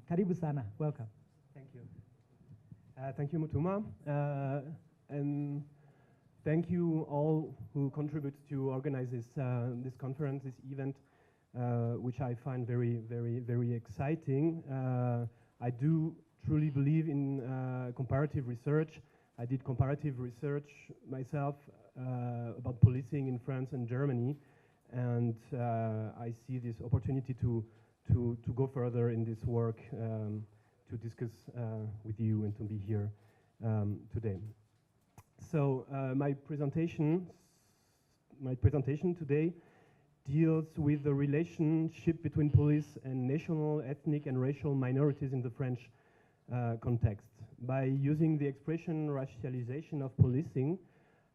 Karibu sana, welcome. Thank you. Thank you, Mutuma. And thank you all who contribute to organize this conference, this event, which I find very, very, very exciting. I do truly believe in comparative research. I did comparative research myself about policing in France and Germany, and I see this opportunity to go further in this work, to discuss with you and to be here today. So my presentation today deals with the relationship between police and national, ethnic, and racial minorities in the French context. By using the expression racialization of policing,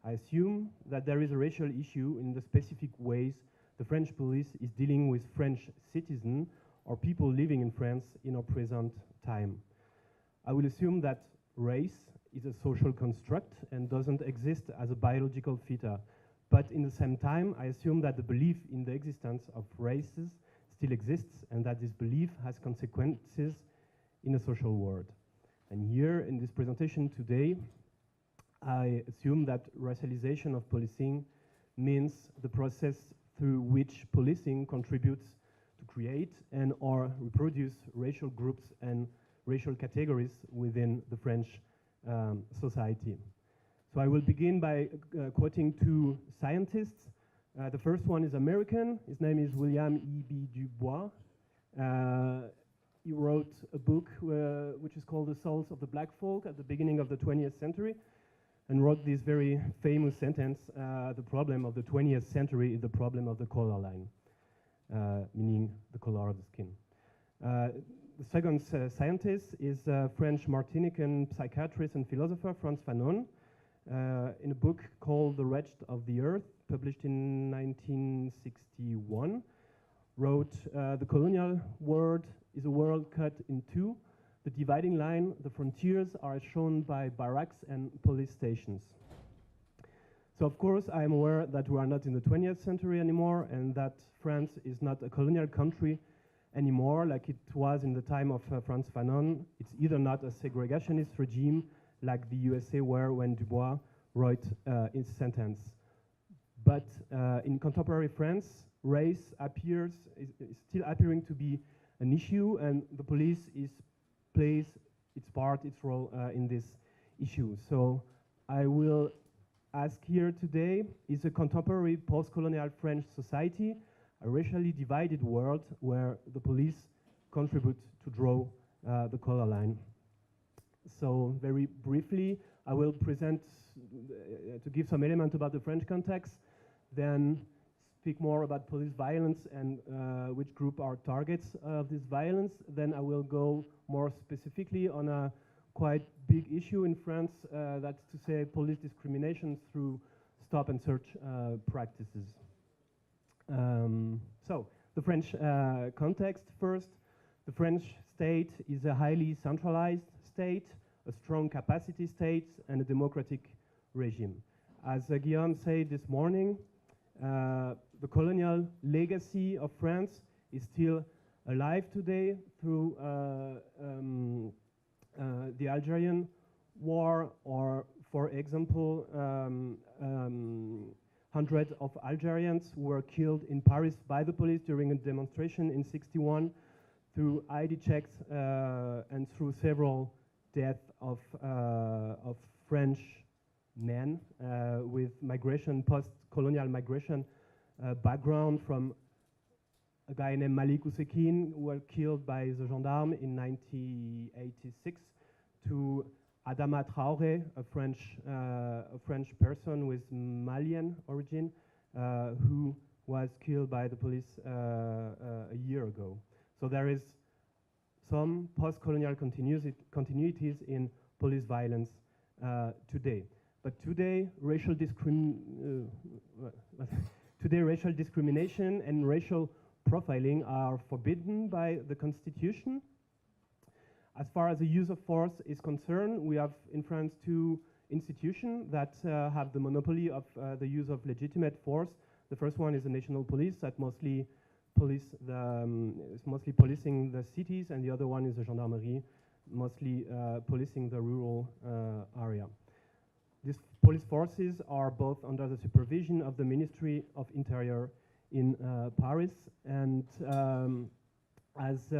I assume that there is a racial issue in the specific ways the French police is dealing with French citizens or people living in France in our present time. I will assume that race is a social construct and doesn't exist as a biological feature. But in the same time, I assume that the belief in the existence of races still exists and that this belief has consequences in a social world. And here in this presentation today, I assume that racialization of policing means the process through which policing contributes to create and or reproduce racial groups and racial categories within the French society. So I will begin by quoting two scientists. The first one is American. His name is William E.B. Du Bois. He wrote a book which is called The Souls of the Black Folk at the beginning of the 20th century, and wrote this very famous sentence, the problem of the 20th century is the problem of the color line, meaning the color of the skin. The second scientist is French Martinican psychiatrist and philosopher Frantz Fanon. In a book called The Wretched of the Earth, published in 1961, wrote, the colonial world is a world cut in two. The dividing line, the frontiers, are shown by barracks and police stations. So of course I am aware that we are not in the 20th century anymore and that France is not a colonial country anymore like it was in the time of Frantz Fanon. It's either not a segregationist regime like the USA were when Du Bois wrote his sentence. But in contemporary France, race is still appearing to be an issue, and the police plays its role in this issue. So I will ask here today, is a contemporary post-colonial French society a racially divided world where the police contribute to draw the color line? So very briefly, I will present, to give some element about the French context, then speak more about police violence and which group are targets of this violence. Then I will go more specifically on a quite big issue in France, that's to say police discrimination through stop and search practices. So the French context first. The French state is a highly centralized state, a strong capacity state, and a democratic regime. As Guillaume said this morning, the colonial legacy of France is still alive today through the Algerian War, or for example, hundreds of Algerians were killed in Paris by the police during a demonstration in '61, through ID checks and through several deaths of French men with migration, post-colonial migration background, from a guy named Malik Oussekine, who was killed by the gendarme in 1986, to Adama Traoré, a French person with Malian origin, who was killed by the police a year ago. So there is some post-colonial continuities in police violence today. But today, racial discrimination and racial profiling are forbidden by the Constitution. As far as the use of force is concerned, we have in France two institutions that have the monopoly of the use of legitimate force. The first one is the national police that mostly is mostly policing the cities, and the other one is the gendarmerie, mostly policing the rural area. These police forces are both under the supervision of the Ministry of Interior in Paris, and as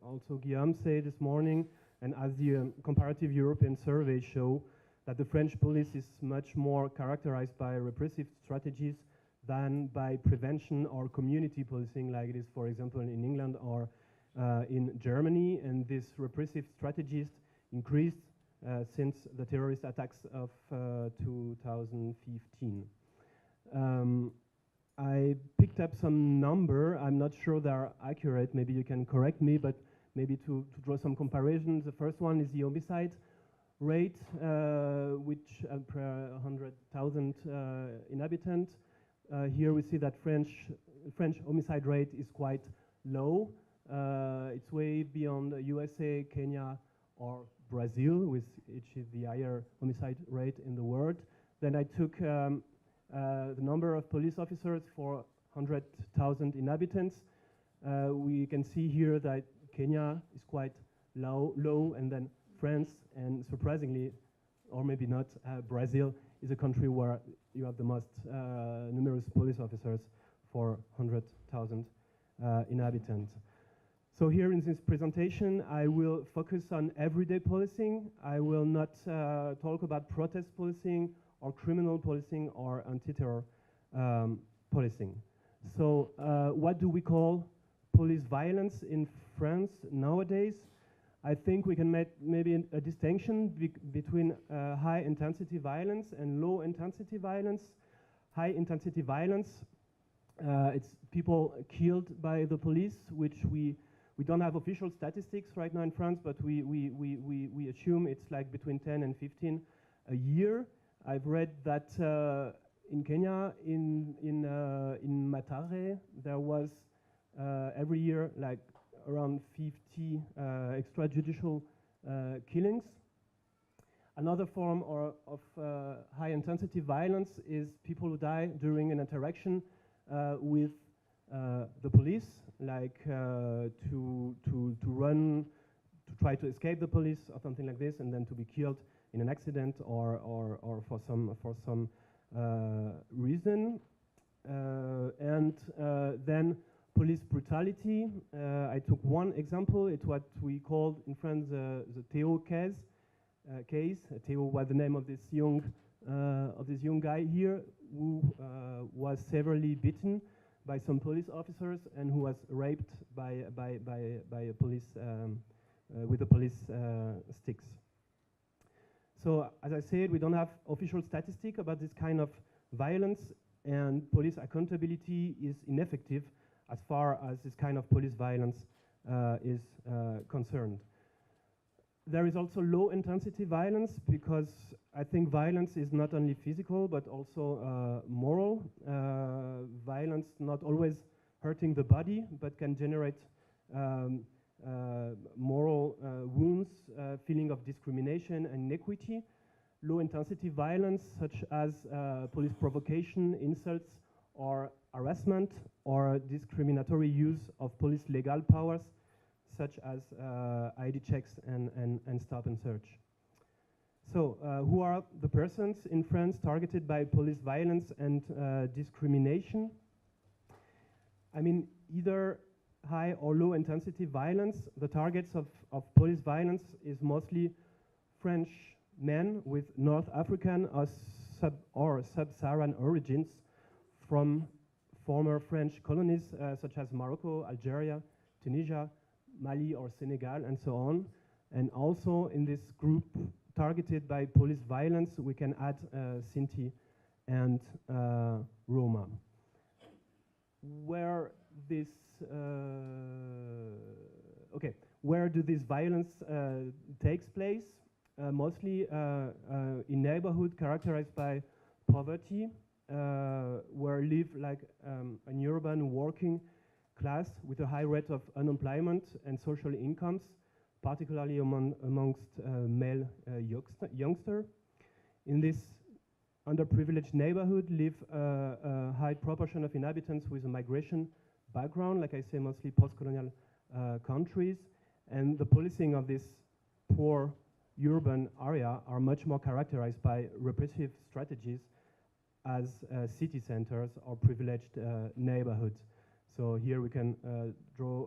also Guillaume said this morning, and as the comparative European surveys show, that the French police is much more characterized by repressive strategies than by prevention or community policing, like it is, for example, in England or in Germany. And these repressive strategies increased since the terrorist attacks of 2015. I picked up some number. I'm not sure they're accurate. Maybe you can correct me, but maybe to draw some comparisons. The first one is the homicide rate, which per 100,000 inhabitants. Here we see that French homicide rate is quite low. It's way beyond USA, Kenya, or Brazil, which is the higher homicide rate in the world. Then I took the number of police officers for 100,000 inhabitants. We can see here that Kenya is quite low, and then France, and surprisingly, or maybe not, Brazil is a country where you have the most numerous police officers for 100,000 inhabitants. So here in this presentation, I will focus on everyday policing. I will not talk about protest policing or criminal policing or anti-terror policing. So what do we call police violence in France nowadays? I think we can make maybe a distinction between high intensity violence and low intensity violence. High intensity violence, it's people killed by the police, which we don't have official statistics right now in France, but we assume it's like between 10 and 15 a year. I've read that in Kenya, in Mathare, there was every year like around 50 extrajudicial killings. Another form of high intensity violence is people who die during an interaction with the police, like to run, to try to escape the police or something like this, and then to be killed in an accident or for some reason. And then police brutality. I took one example. It's what we called in France the Theo case. Theo was the name of this young guy here who was severely beaten by some police officers and who was raped by a police with the police sticks. So as I said, we don't have official statistics about this kind of violence, and police accountability is ineffective as far as this kind of police violence is concerned. There is also low intensity violence, because I think violence is not only physical but also moral. Violence not always hurting the body but can generate moral wounds, feeling of discrimination and inequity. Low intensity violence such as police provocation, insults or harassment, or discriminatory use of police legal powers such as ID checks and stop and search. So who are the persons in France targeted by police violence and discrimination? I mean, either high or low intensity violence. The targets of police violence is mostly French men with North African or sub-Saharan origins from former French colonies such as Morocco, Algeria, Tunisia, Mali or Senegal, and so on. And also in this group targeted by police violence, we can add Sinti and Roma. Where this where do this violence takes place? Mostly in neighborhood characterized by poverty, where live like an urban working class with a high rate of unemployment and social incomes, particularly amongst male youngsters. In this underprivileged neighborhood live a high proportion of inhabitants with a migration background, like I say, mostly post-colonial countries, and the policing of this poor urban area are much more characterized by repressive strategies as city centers or privileged neighborhoods. So here we can draw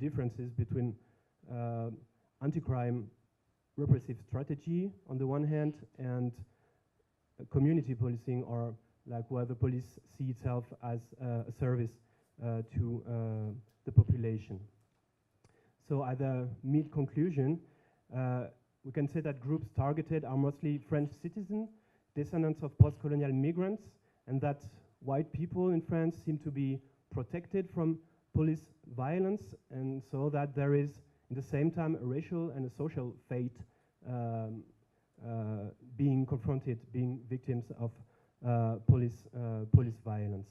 differences between anti-crime repressive strategy on the one hand and community policing, or like where the police see itself as a service to the population. So at the mid-conclusion, we can say that groups targeted are mostly French citizens, descendants of post-colonial migrants, and that white people in France seem to be protected from police violence, and so that there is, at the same time, a racial and a social fate being confronted, being victims of police violence.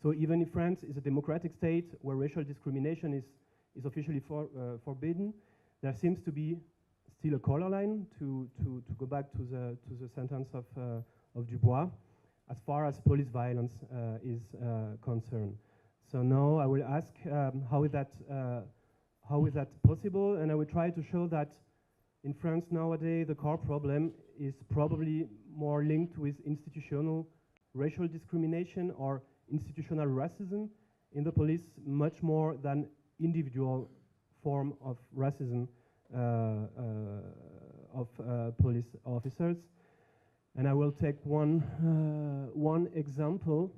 So even if France is a democratic state where racial discrimination is officially forbidden, there seems to be still a color line, to go back to the sentence of Dubois, as far as police violence is concerned. So now I will ask how is that possible, and I will try to show that in France nowadays the core problem is probably more linked with institutional racial discrimination or institutional racism in the police, much more than individual form of racism of police officers. And I will take one example.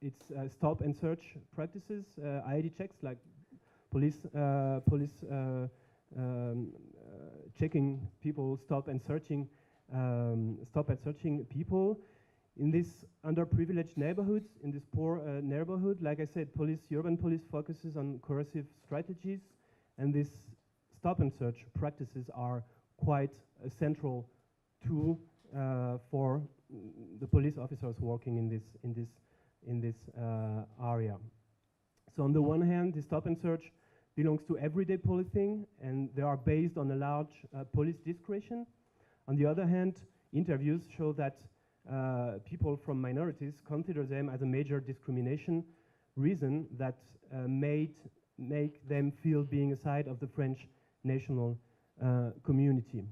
It's stop and search practices, ID checks, like police checking people, stop and searching people in these underprivileged neighborhoods, in this poor neighborhood. Like I said, urban police focuses on coercive strategies, and these stop and search practices are quite a central tool for the police officers working in this area. So on the one hand, the stop and search belongs to everyday policing, and they are based on a large police discretion. On the other hand, interviews show that people from minorities consider them as a major discrimination reason that make them feel being a side of the French national community.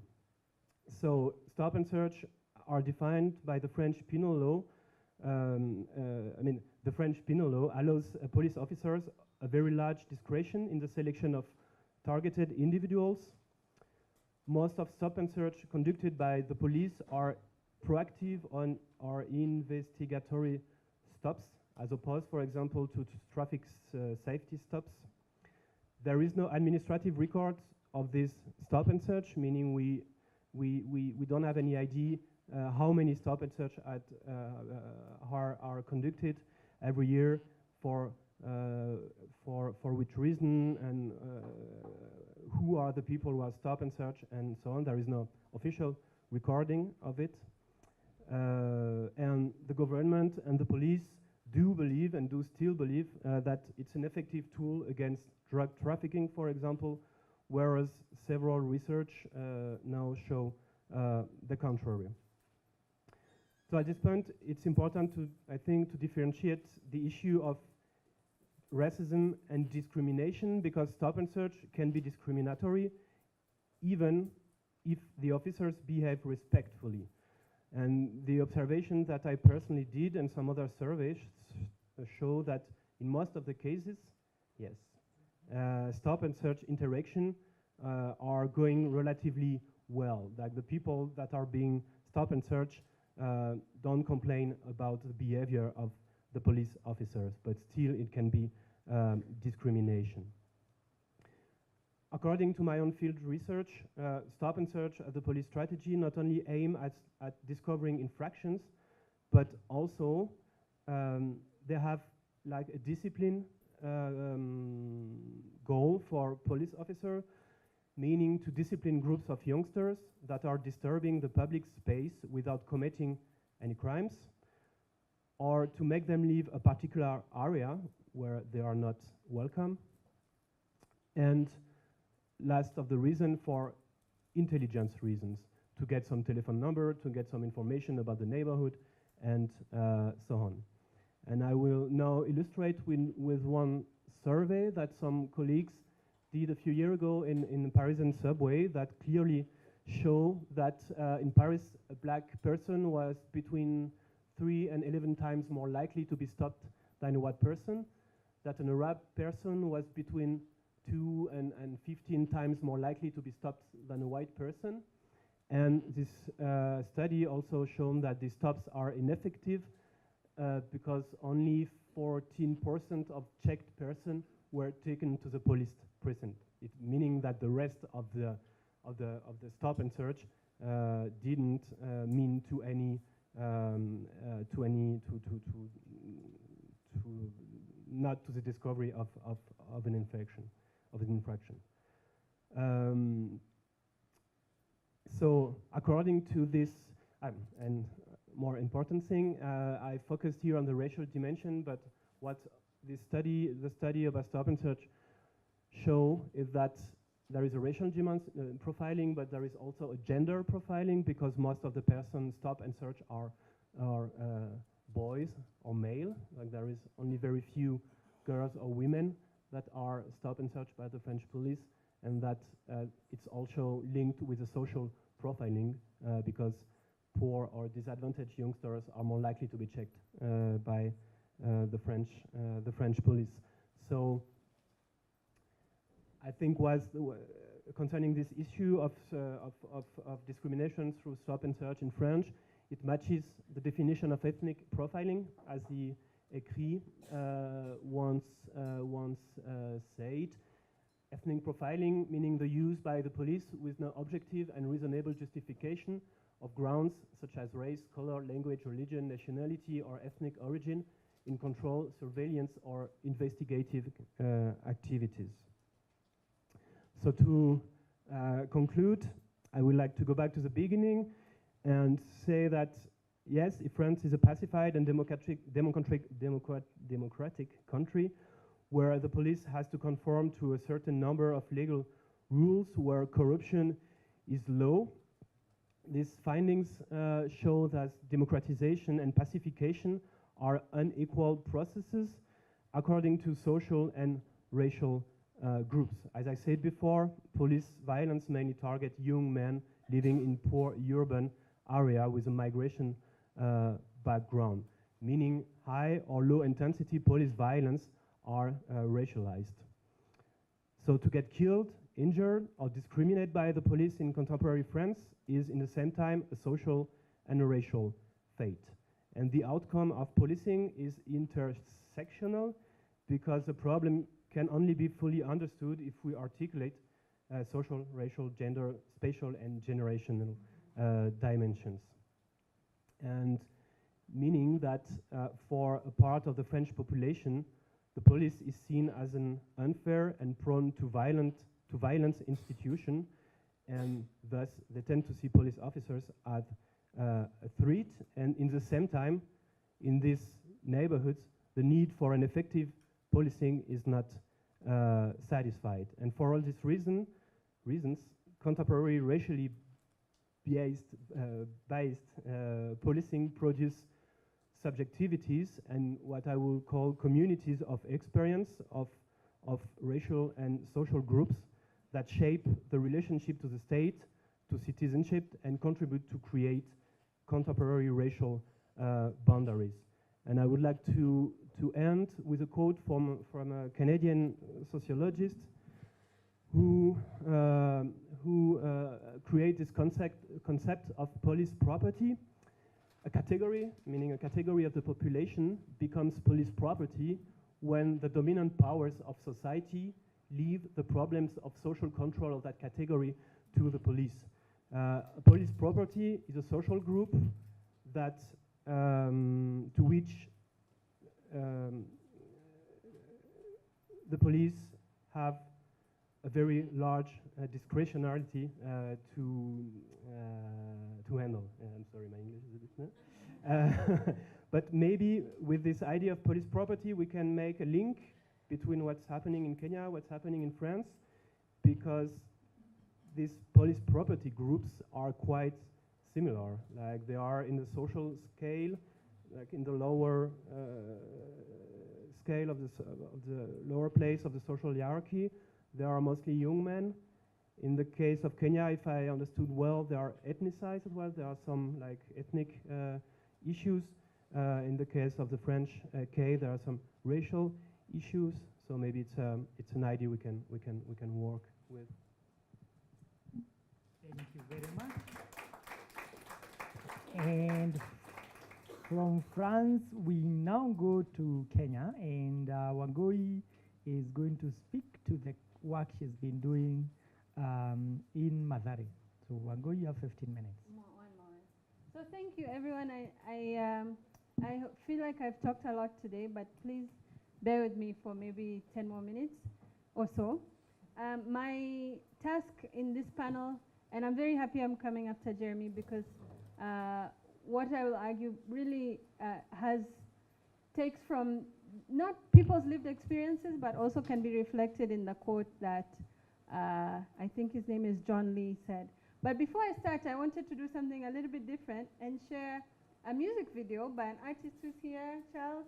So stop and search are defined by the French penal law. The French penal law allows police officers a very large discretion in the selection of targeted individuals. Most of stop and search conducted by the police are proactive on or investigatory stops, as opposed, for example, to traffic safety stops. There is no administrative record of this stop and search, meaning we don't have any idea how many stop and search are conducted every year, for which reason, and who are the people who are stop and search, and so on. There is no official recording of it. And the government and the police do believe, and do still believe, that it's an effective tool against drug trafficking, for example, whereas several research now show the contrary. So at this point, it's important to, I think, to differentiate the issue of racism and discrimination, because stop and search can be discriminatory even if the officers behave respectfully. And the observation that I personally did and some other surveys show that in most of the cases, yes, stop and search interaction are going relatively well. Like the people that are being stop and search don't complain about the behavior of the police officers, but still it can be discrimination. According to my own field research, stop and search as a police strategy not only aim at discovering infractions, but also they have like a discipline goal for police officer, meaning to discipline groups of youngsters that are disturbing the public space without committing any crimes, or to make them leave a particular area where they are not welcome. And last of the reason, for intelligence reasons, to get some telephone number, to get some information about the neighborhood, and so on. And I will now illustrate with one survey that some colleagues did a few years ago in the Parisian subway that clearly show that in Paris, a black person was between 3 and 11 times more likely to be stopped than a white person, that an Arab person was between 2 and 15 times more likely to be stopped than a white person. And this study also shown that these stops are ineffective because only 14% of checked persons were taken to the police precinct, meaning that the rest of the stop and search didn't mean to not to the discovery of an infraction. So according to this, and more important thing, I focused here on the racial dimension, but what the study about stop and search show is that there is a racial profiling, but there is also a gender profiling, because most of the persons stop and search are boys or male. Like there is only very few girls or women that are stop and search by the French police, and that it's also linked with the social profiling because poor or disadvantaged youngsters are more likely to be checked by the French police. So I think concerning this issue of discrimination through stop and search in French, it matches the definition of ethnic profiling, as the ECRI once said. Ethnic profiling meaning the use by the police with no objective and reasonable justification of grounds such as race, color, language, religion, nationality, or ethnic origin in control, surveillance, or investigative activities. So to conclude, I would like to go back to the beginning and say that yes, if France is a pacified and democratic country where the police has to conform to a certain number of legal rules, where corruption is low, these findings show that democratization and pacification are unequal processes according to social and racial groups. As I said before, police violence mainly target young men living in poor urban area with a migration background, meaning high or low intensity police violence are racialized. So to get killed, injured, or discriminated by the police in contemporary France is in the same time a social and a racial fate. And the outcome of policing is intersectional, because the problem can only be fully understood if we articulate social, racial, gender, spatial, and generational dimensions. And meaning that for a part of the French population, the police is seen as an unfair and prone to violence institution, and thus they tend to see police officers as a threat. And in the same time, in these neighborhoods, the need for an effective policing is not satisfied. And for all these reasons, contemporary racially based policing produce subjectivities and what I will call communities of experience of racial and social groups that shape the relationship to the state, to citizenship, and contribute to create contemporary racial boundaries. And I would like to end with a quote from a Canadian sociologist who create this concept of police property. A category, meaning a category of the population, becomes police property when the dominant powers of society leave the problems of social control of that category to the police. Police property is a social group that to which the police have a very large discretionality to handle. I'm sorry, my English is a bit but maybe with this idea of police property, we can make a link between what's happening in Kenya, what's happening in France, because these police property groups are quite similar. Like they are in the social scale, like in the lower scale of the lower place of the social hierarchy, there are mostly young men. In the case of Kenya, if I understood well, they are ethnicized as well. There are some like ethnic issues. In the case of the French K, there are some racial issues. So maybe it's an idea we can work with. Thank you very much. And from France, we now go to Kenya, and Wangui is going to speak to the work she's been doing in Mathare. So Wangui, you have 15 minutes. One moment. So thank you, everyone. I feel like I've talked a lot today, but please bear with me for maybe 10 more minutes or so. My task in this panel, and I'm very happy I'm coming after Jérémie, because what I will argue really takes from not people's lived experiences, but also can be reflected in the quote that I think his name is John Lee said. But before I start, I wanted to do something a little bit different and share a music video by an artist who's here, Charles,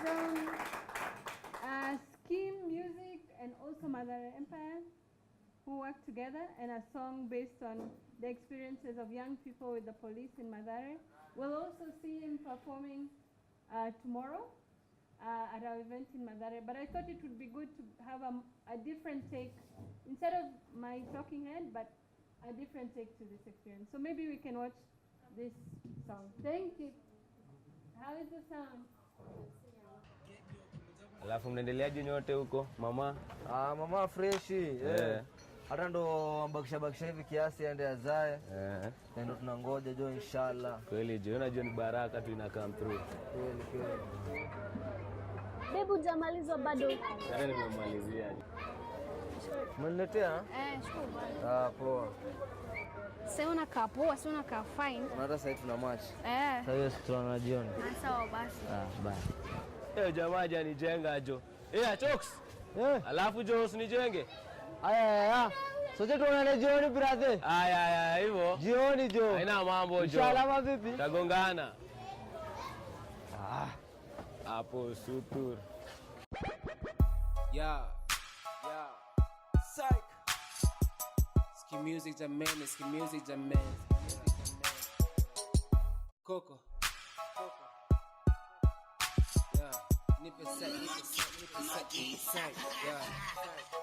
from Skeme Music and also Mathare Empire, who work together, and a song based on the experiences of young people with the police in Mathare. We'll also see him performing tomorrow at our event in Mathare, but I thought it would be good to have a different take, instead of my talking head, but a different take to this experience. So maybe we can watch this song. Thank you. How is the sound? Alafu mnaendeleaje nyote huko mama? Mama freshi. Hata ndo bakisha hivi kiasi aende azae. Ndio tunangoja jo inshallah. Kweli jo, unajua ni baraka tu ina come through. Kweli. Bebu jamalizwa bado. Sasa nimemalizia. Mniletea? Shukuru. Poa. Sasa unakaa poa, sasa unakaa fine. Hata sasa tuna match. Sasa hiyo tutaona jioni. Sawa basi. Bye. Jamaa janijenga jo. Chokes. Alafu jo usinijenge. Aya. Sote tuonane jioni brother. Aya hivyo. Jioni jo. Haina mambo jo. Inshallah vipi? Tagongana. Hapo sutur. Yeah. Psych. Skeme music jamani, Skeme music jamani. Qoqo. Yeah. Nipe set.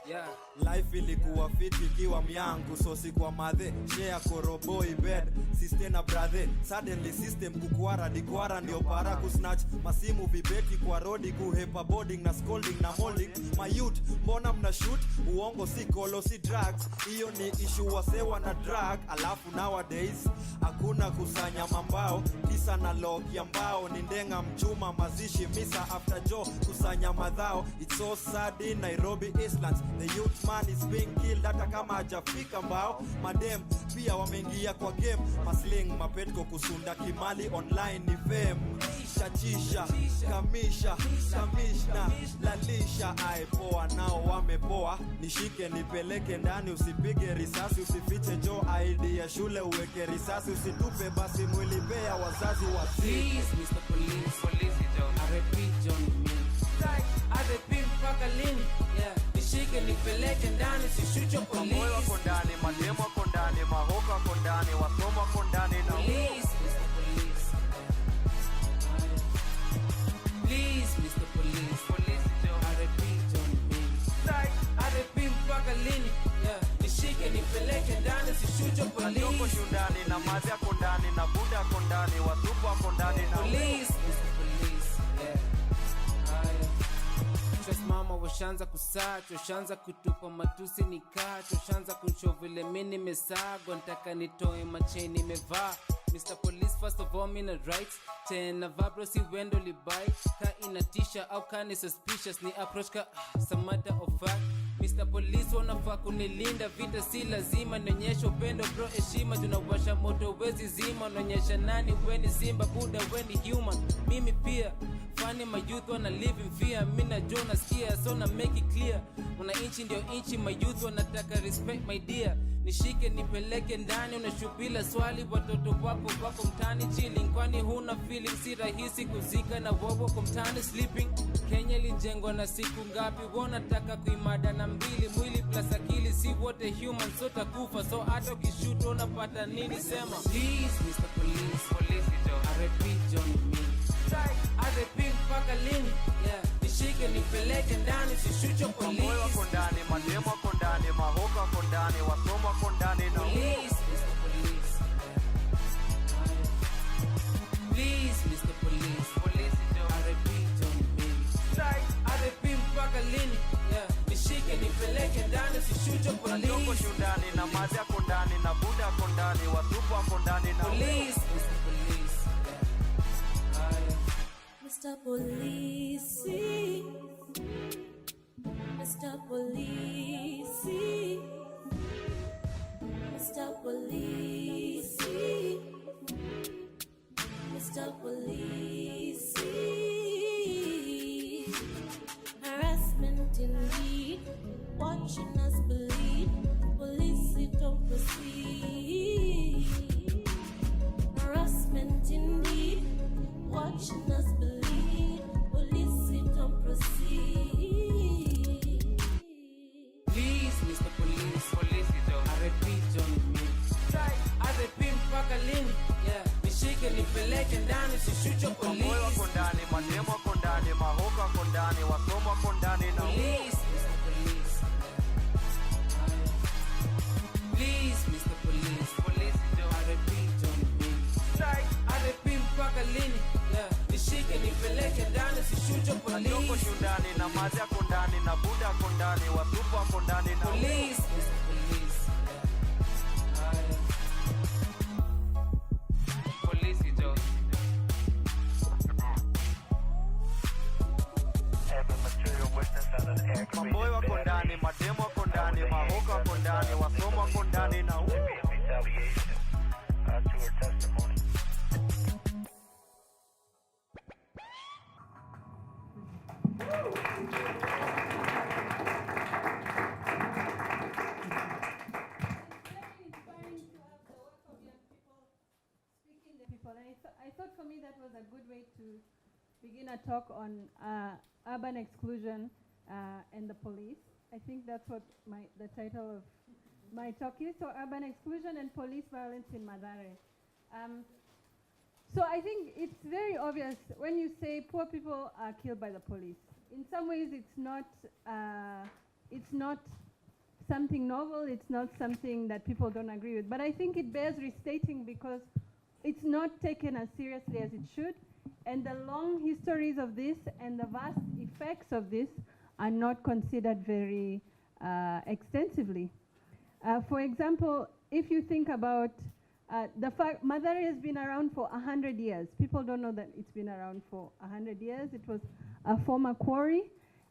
Yeah. Life ilikuwa fiti kiwa myangu, so si kwa madhe share koroboi bed sister na brother. Suddenly system kukwara dikwara ndio para kusnatch masimu vibeti kwa rodi kuhepa boarding na scolding na molding. My youth mbona mna shoot uongo si kolo si drugs, hiyo ni issue wasewa na drug. Alafu nowadays hakuna kusanya mambao, kisa na log ya mbao ni ndenga mchuma mazishi misa after Joe kusanya madhao. It's so sad in Nairobi Islands, the youth man is being killed hata kama hajafika mbao. Madem pia wameingia kwa game, masling mapetko kusunda kimali online ni fame. Chisha kamishna lalisha aipoa nao wamepoa. Nishike nipeleke ndani usipige risasi usifiche jo ID ya shule uweke risasi usitupe basi mwili bea wazazi wasi. Please Mr. Polisi jo. I repeat John me. I repeat mpaka lini? Yeah. Nishike nipeleke ndani sishucho polisi. Moyo wako ndani, mademo wako ndani, mahoka wako ndani, wasomo wako ndani na Please Mr. Police. Please Mr. Police jo. I repeat John me. I repeat mpaka lini? Yeah. Nishike nipeleke ndani sishucho polisi. Natoko shundani na mazi yako ndani na buda wako ndani, wasupu wako ndani na Police Mr. Police. Yeah. Trust mama washanza kusacho, washanza kutupa matusi nikacho, washanza kunchovile mini mesago, ntaka nitoe macheni mevaa. Mr. Police first of all mina rights, tena vabro si wendo libai, ka inatisha au ka ni suspicious ni approach ka some matter of fact. Mr. Police wanafaa kunilinda, vita si lazima, nionyesha upendo bro heshima, tunawasha moto wezi zima, naonyesha nani weni simba buda weni human. Mimi pia funny my youth wanna live in fear, mina Jonas skia so na make it clear, una inchi ndio inchi my youth wanataka respect my dear. nishike nipeleke ndani, unashubila swali watoto wako mtani chilling, kwani huna feeling, si rahisi kuzika na bobo kwa mtani sleeping. Kenya lijengwa na siku ngapi, wanataka kuimada na mbili, mwili plus akili, si wote human, so takufa, so hata ukishuto unapata nini, sema please Mr. Police, Polisi John, RP John me, RP mpaka lini, yeah, nishike nipeleke ndani, sishucho police. Mamoyo wako ndani, mademo wako ndani, mahoka wako ndani, wasomo wako ndani na police, Mr. Police, please Mr. Police, Polisi John, RP John me, RP mpaka lini, yeah, nishike nipeleke ndani, sishucho police. Nako shundani na mazi yako ndani, na buda wako ndani, watupu wako ndani na police, Mr. Police, Mr. Polisi, Mr. Polisi, Mr. Polisi, Mr. Polisi. Harassment indeed, watching us bleed, police don't proceed. Harassment indeed, watching us bleed, police don't proceed. Please Mr. Police, Polisi John, RP John me, RP mpaka lini, yeah, nishike nipeleke ndani, sishucho police. Mamoyo wako ndani, mademo wako ndani, mahoka wako ndani, wasomo wako ndani na police, Mr. Police, please Mr. Police, Polisi John, RP John me, RP mpaka lini, yeah, nishike nipeleke ndani, sishucho police. Nako shundani na mazi yako ndani, na buda wako ndani, watupu wako ndani na police, Mr. Police, Polisi John. Mamoyo wako ndani, mademo wako ndani, mahoka wako ndani, wasomo wako ndani na I thought for me that was a good way to begin a talk on urban exclusion and the police. I think that's what the title of my talk is. So urban exclusion and police violence in Mathare. So I think it's very obvious when you say poor people are killed by the police. In some ways it's not something novel, it's not something that people don't agree with. But I think it bears restating because it's not taken as seriously as it should. And the long histories of this and the vast effects of this are not considered very extensively. For example, if you think about the fact Mathare has been around for 100 years. People don't know that it's been around for 100 years. It was a former quarry.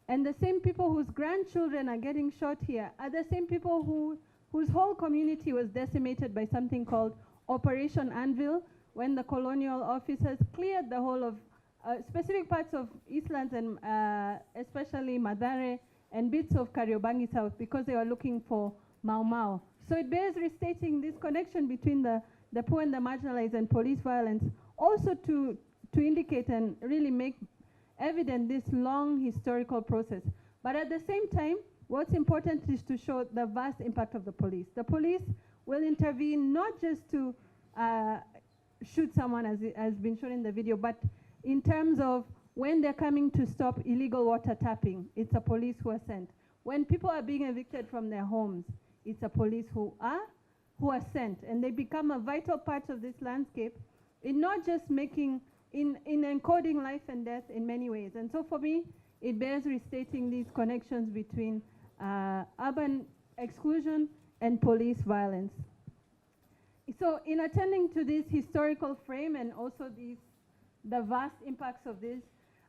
And the same people whose grandchildren are getting shot here are the same people whose whole community was decimated by something called Operation Anvil, when the colonial officers cleared the whole of specific parts of Eastlands and especially Mathare and bits of Kariobangi South because they were looking for Mau Mau. So it bears restating this connection between the poor and the marginalized and police violence, also to indicate and really make evident this long historical process. But at the same time, what's important is to show the vast impact of the police. The police will intervene not just to shoot someone as has been shown in the video, but in terms of when they're coming to stop illegal water tapping, it's a police who are sent. When people are being evicted from their homes, it's a police who are sent, and they become a vital part of this landscape in not just making, in encoding life and death in many ways. And so for me, it bears restating these connections between urban exclusion and police violence. So in attending to this historical frame and also the vast impacts of this,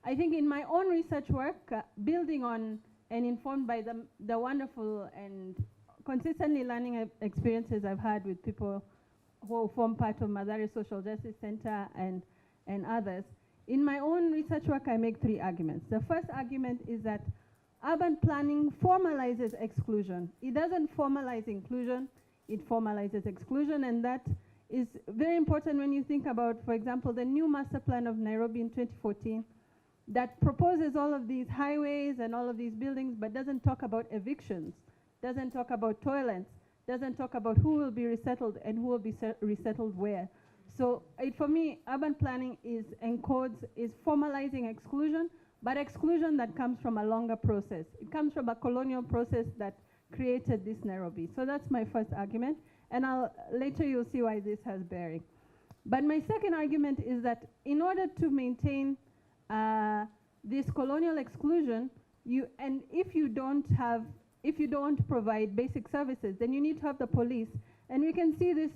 I think in my own research work, building on and informed by the wonderful and consistently learning experiences I've had with people who form part of Mathare Social Justice Center and others. In my own research work, I make three arguments. The first argument is that urban planning formalizes exclusion. It doesn't formalize inclusion. it formalizes exclusion, and that is very important when you think about, for example, the new master plan of Nairobi in 2014 that proposes all of these highways and all of these buildings, but doesn't talk about evictions, doesn't talk about toilets, doesn't talk about who will be resettled and who will be resettled where. So for me, urban planning is formalizing exclusion, but exclusion that comes from a longer process. It comes from a colonial process that created this Nairobi. So that's my first argument, and later you'll see why this has bearing. But my second argument is that in order to maintain this colonial exclusion, if you don't provide basic services, then you need to have the police. And we can see this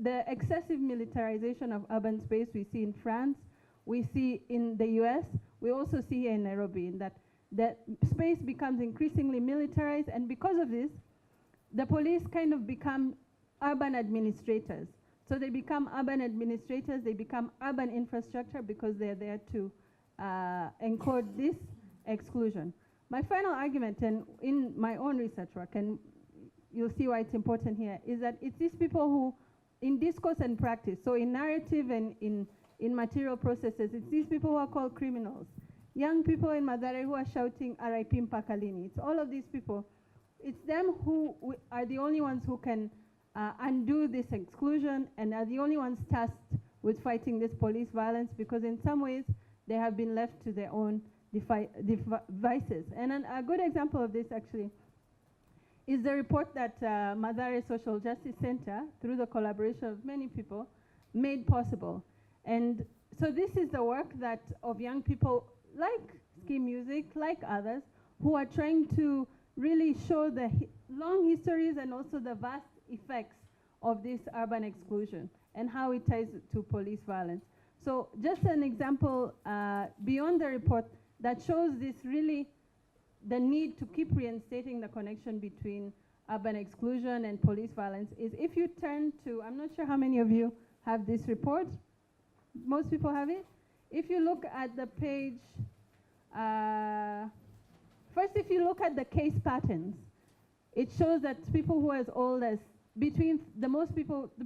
the excessive militarization of urban space we see in France, we see in the US, we also see here in Nairobi, in that the space becomes increasingly militarized, and because of this, the police kind of become urban administrators. So they become urban administrators, they become urban infrastructure because they're there to encode this exclusion. My final argument, and in my own research work, and you'll see why it's important here, is that it's these people who, in discourse and practice, so in narrative and in material processes, it's these people who are called criminals. Young people in Mathare who are shouting R.I.P. Mpakalini. It's all of these people. It's them who are the only ones who can undo this exclusion and are the only ones tasked with fighting this police violence, because in some ways they have been left to their own devices. And a good example of this actually is the report that Mathare Social Justice Center, through the collaboration of many people, made possible. And so this is the work that of young people like Skeme Music, like others, who are trying to really show the long histories and also the vast effects of this urban exclusion and how it ties to police violence. So just an example beyond the report that shows this really the need to keep reinstating the connection between urban exclusion and police violence is if you turn to, I'm not sure how many of you have this report. Most people have it. If you look at the page, first if you look at the case patterns, it shows that people who are as old as the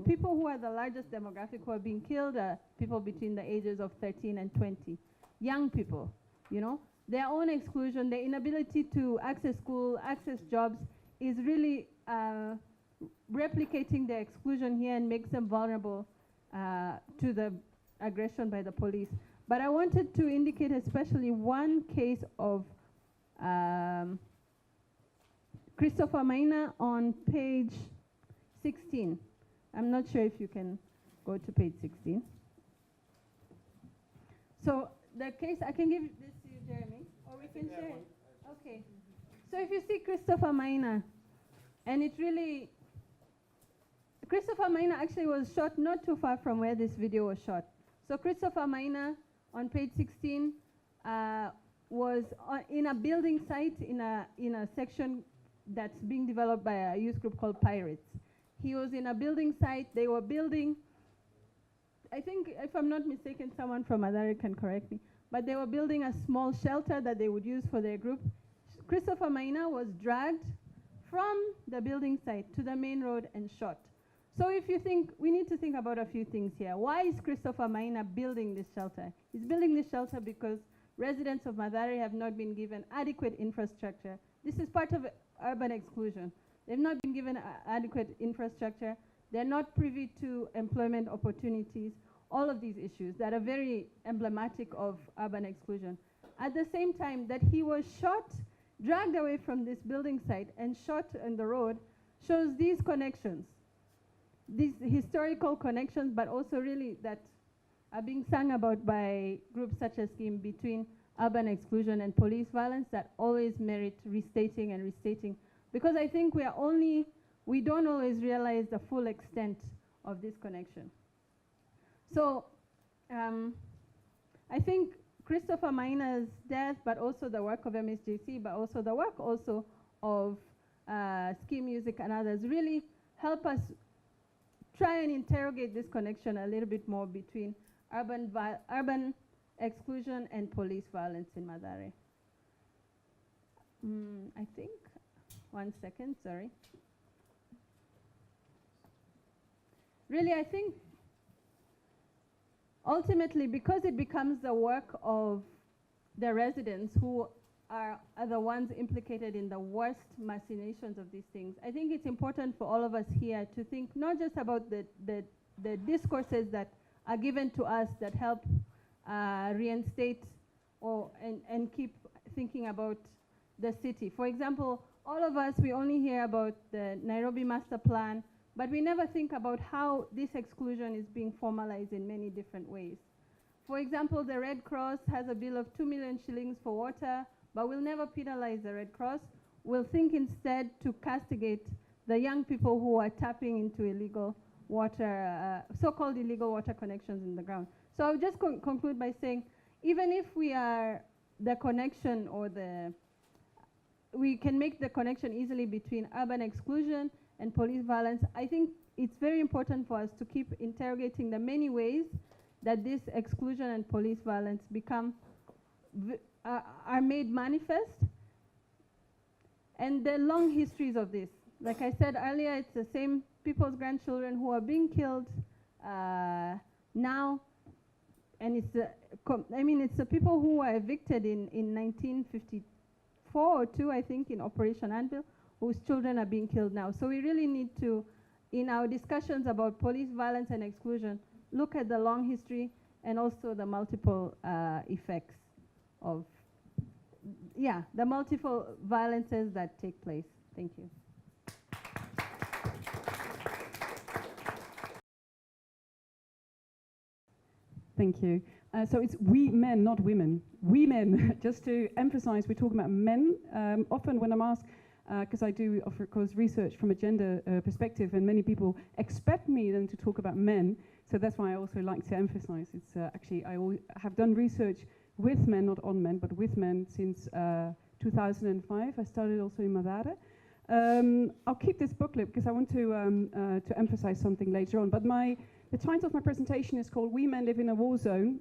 people who are the largest demographic who are being killed are people between the ages of 13 and 20. Young people, you know. Their own exclusion, their inability to access school, access jobs is really replicating their exclusion here and makes them vulnerable to the aggression by the police. But I wanted to indicate especially one case of Christopher Maina on page 16. I'm not sure if you can go to page 16. So the case, I can give this to you, Jérémie, or we can share it. Okay. So if you see Christopher Maina, and it really, Christopher Maina actually was shot not too far from where this video was shot. So Christopher Maina on page 16 was in a building site in a section that's being developed by a youth group called Pirates. He was in a building site. They were building, I think, if I'm not mistaken, someone from Mathare can correct me, but they were building a small shelter that they would use for their group. Christopher Maina was dragged from the building site to the main road and shot. So if you think, we need to think about a few things here. Why is Christopher Maina building this shelter? He's building this shelter because residents of Mathare have not been given adequate infrastructure. This is part of urban exclusion. They've not been given adequate infrastructure. They're not privy to employment opportunities, all of these issues that are very emblematic of urban exclusion. At the same time that he was shot, dragged away from this building site and shot on the road, shows these connections, these historical connections, but also really that are being sung about by groups such as Skeme between urban exclusion and police violence that always merit restating and restating. Because I think we don't always realize the full extent of this connection. So I think Christopher Maina's death, but also the work of MSJC, but also the work also of Skeme Music and others really help us try and interrogate this connection a little bit more between urban exclusion and police violence in Mathare. I think, one second, sorry. really, I think ultimately, because it becomes the work of the residents who are the ones implicated in the worst machinations of these things, I think it's important for all of us here to think not just about the discourses that are given to us that help reinstate and keep thinking about the city. For example, all of us, we only hear about the Nairobi master plan, but we never think about how this exclusion is being formalized in many different ways. For example, the Red Cross has a bill of 2 million shillings for water, but we'll never penalize the Red Cross. We'll think instead to castigate the young people who are tapping into illegal water, so-called illegal water connections in the ground. So I'll just conclude by saying, even if we are the connection or we can make the connection easily between urban exclusion and police violence, I think it's very important for us to keep interrogating the many ways that this exclusion and police violence are made manifest, and the long histories of this. Like I said earlier, it's the same people's grandchildren who are being killed now, and it's the people who were evicted in 1954 or 2, I think, in Operation Anvil, whose children are being killed now. So we really need to, in our discussions about police violence and exclusion, look at the long history and also the multiple effects of, the multiple violences that take place. Thank you. Thank you. So it's we men, not women. We men, just to emphasize, we're talking about men. Often when I'm asked, because I do, of course, research from a gender perspective, and many people expect me then to talk about men. So that's why I also like to emphasize it's actually, I have done research with men, not on men, but with men since 2005. I started also in Mathare. I'll keep this booklet because I want to emphasize something later on. But the title of my presentation is called "We Men Live in a War Zone,"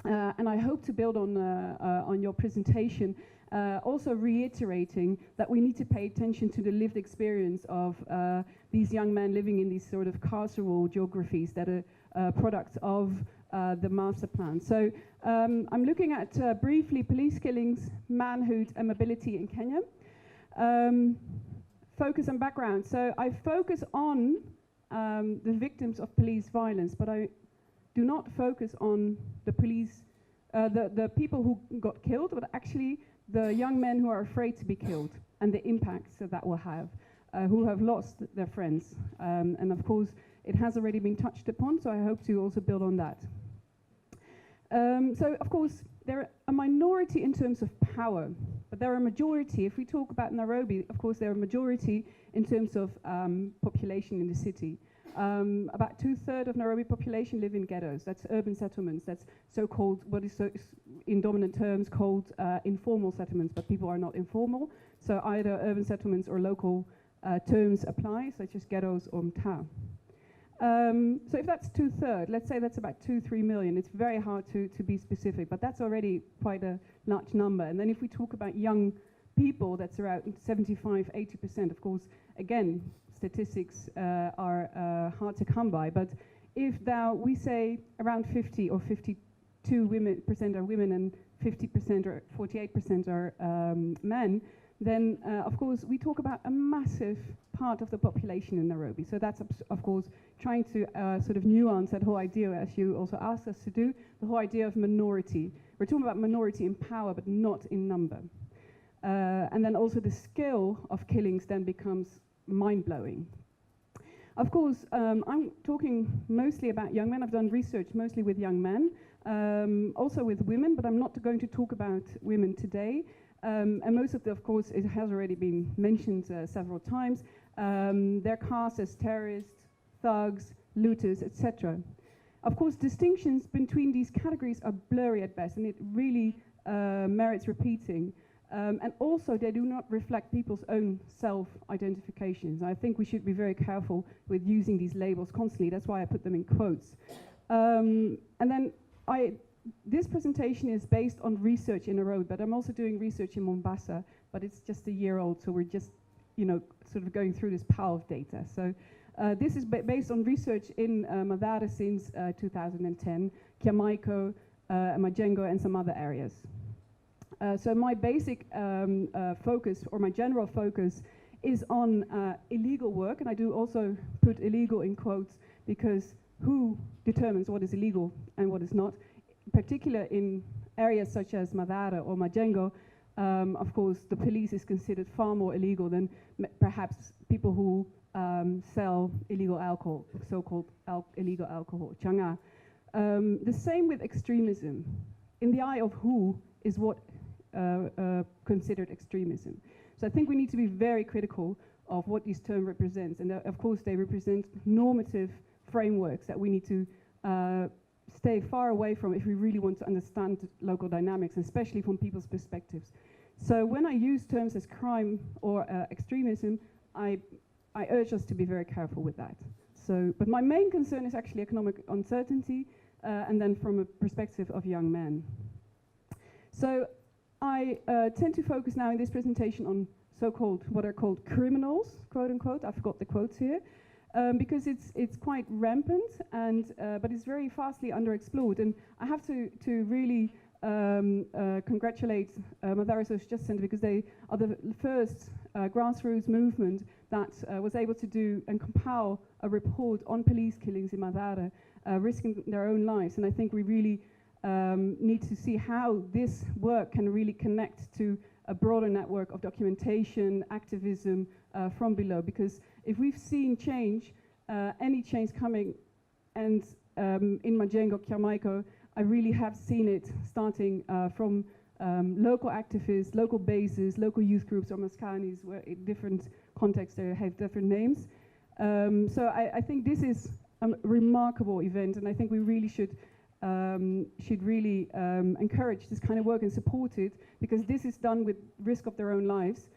and I hope to build on your presentation, also reiterating that we need to pay attention to the lived experience of these young men living in these sort of carceral geographies that are products of the master plan. So I'm looking at briefly police killings, manhood and mobility in Kenya. Focus and background. So I focus on the victims of police violence, but I do not focus on the police, the people who got killed, but actually the young men who are afraid to be killed and the impacts that will have, who have lost their friends. And of course, it has already been touched upon, so I hope to also build on that. So of course, they're a minority in terms of power, but they're a majority. If we talk about Nairobi, of course, they're a majority in terms of population in the city. About 2/3 of Nairobi population live in ghettos. That's urban settlements. That's so-called, what is in dominant terms called informal settlements, but people are not informal. So either urban settlements or local terms apply, such as ghettos or mtaa. So if that's 2/3, let's say that's about 2-3 million. It's very hard to be specific, but that's already quite a large number. And then if we talk about young people, that's around 75-80%. Of course, again, statistics are hard to come by. But if now we say around 50 or 52% are women and 50% or 48% are men, then of course we talk about a massive part of the population in Nairobi. So that's of course trying to sort of nuance that whole idea, as you also asked us to do, the whole idea of minority. We're talking about minority in power, but not in number. And then also the scale of killings then becomes mind-blowing. Of course, I'm talking mostly about young men. I've done research mostly with young men, also with women, but I'm not going to talk about women today. And most of course, it has already been mentioned several times. They're cast as terrorists, thugs, looters, etc. Of course, distinctions between these categories are blurry at best, and it really merits repeating. And also, they do not reflect people's own self-identifications. I think we should be very careful with using these labels constantly. That's why I put them in quotes. And then this presentation is based on research in Nairobi, but I'm also doing research in Mombasa, but it's just a year old, so we're just, sort of going through this pile of data. So This is based on research in Mathare since 2010, Kiamaiko, Majengo, and some other areas. So my basic focus, or my general focus, is on illegal work, and I do also put illegal in quotes because who determines what is illegal and what is not, particularly in areas such as Mathare or Majengo. Of course, the police is considered far more illegal than perhaps people who sell illegal alcohol, so-called illegal alcohol, changa. The same with extremism. In the eye of who is what considered extremism. So I think we need to be very critical of what this term represents. And of course, they represent normative frameworks that we need to stay far away from if we really want to understand local dynamics, especially from people's perspectives. So when I use terms as crime or extremism, I urge us to be very careful with that. So, but my main concern is actually economic uncertainty, and then from a perspective of young men. So I tend to focus now in this presentation on so-called, what are called criminals, quote unquote. I forgot the quotes here, because it's quite rampant, and but it's very vastly underexplored. And I have to really congratulate Mathare Social Justice Center, because they are the first grassroots movement that was able to do and compile a report on police killings in Mathare, risking their own lives. And I think we really need to see how this work can really connect to a broader network of documentation, activism from below. Because if we've seen change, any change coming, and in Majengo, Kiamaiko, I really have seen it starting from local activists, local bases, local youth groups, or maskanis, where in different contexts they have different names. So I think this is a remarkable event, and I think we really should really encourage this kind of work and support it, because this is done with risk of their own lives.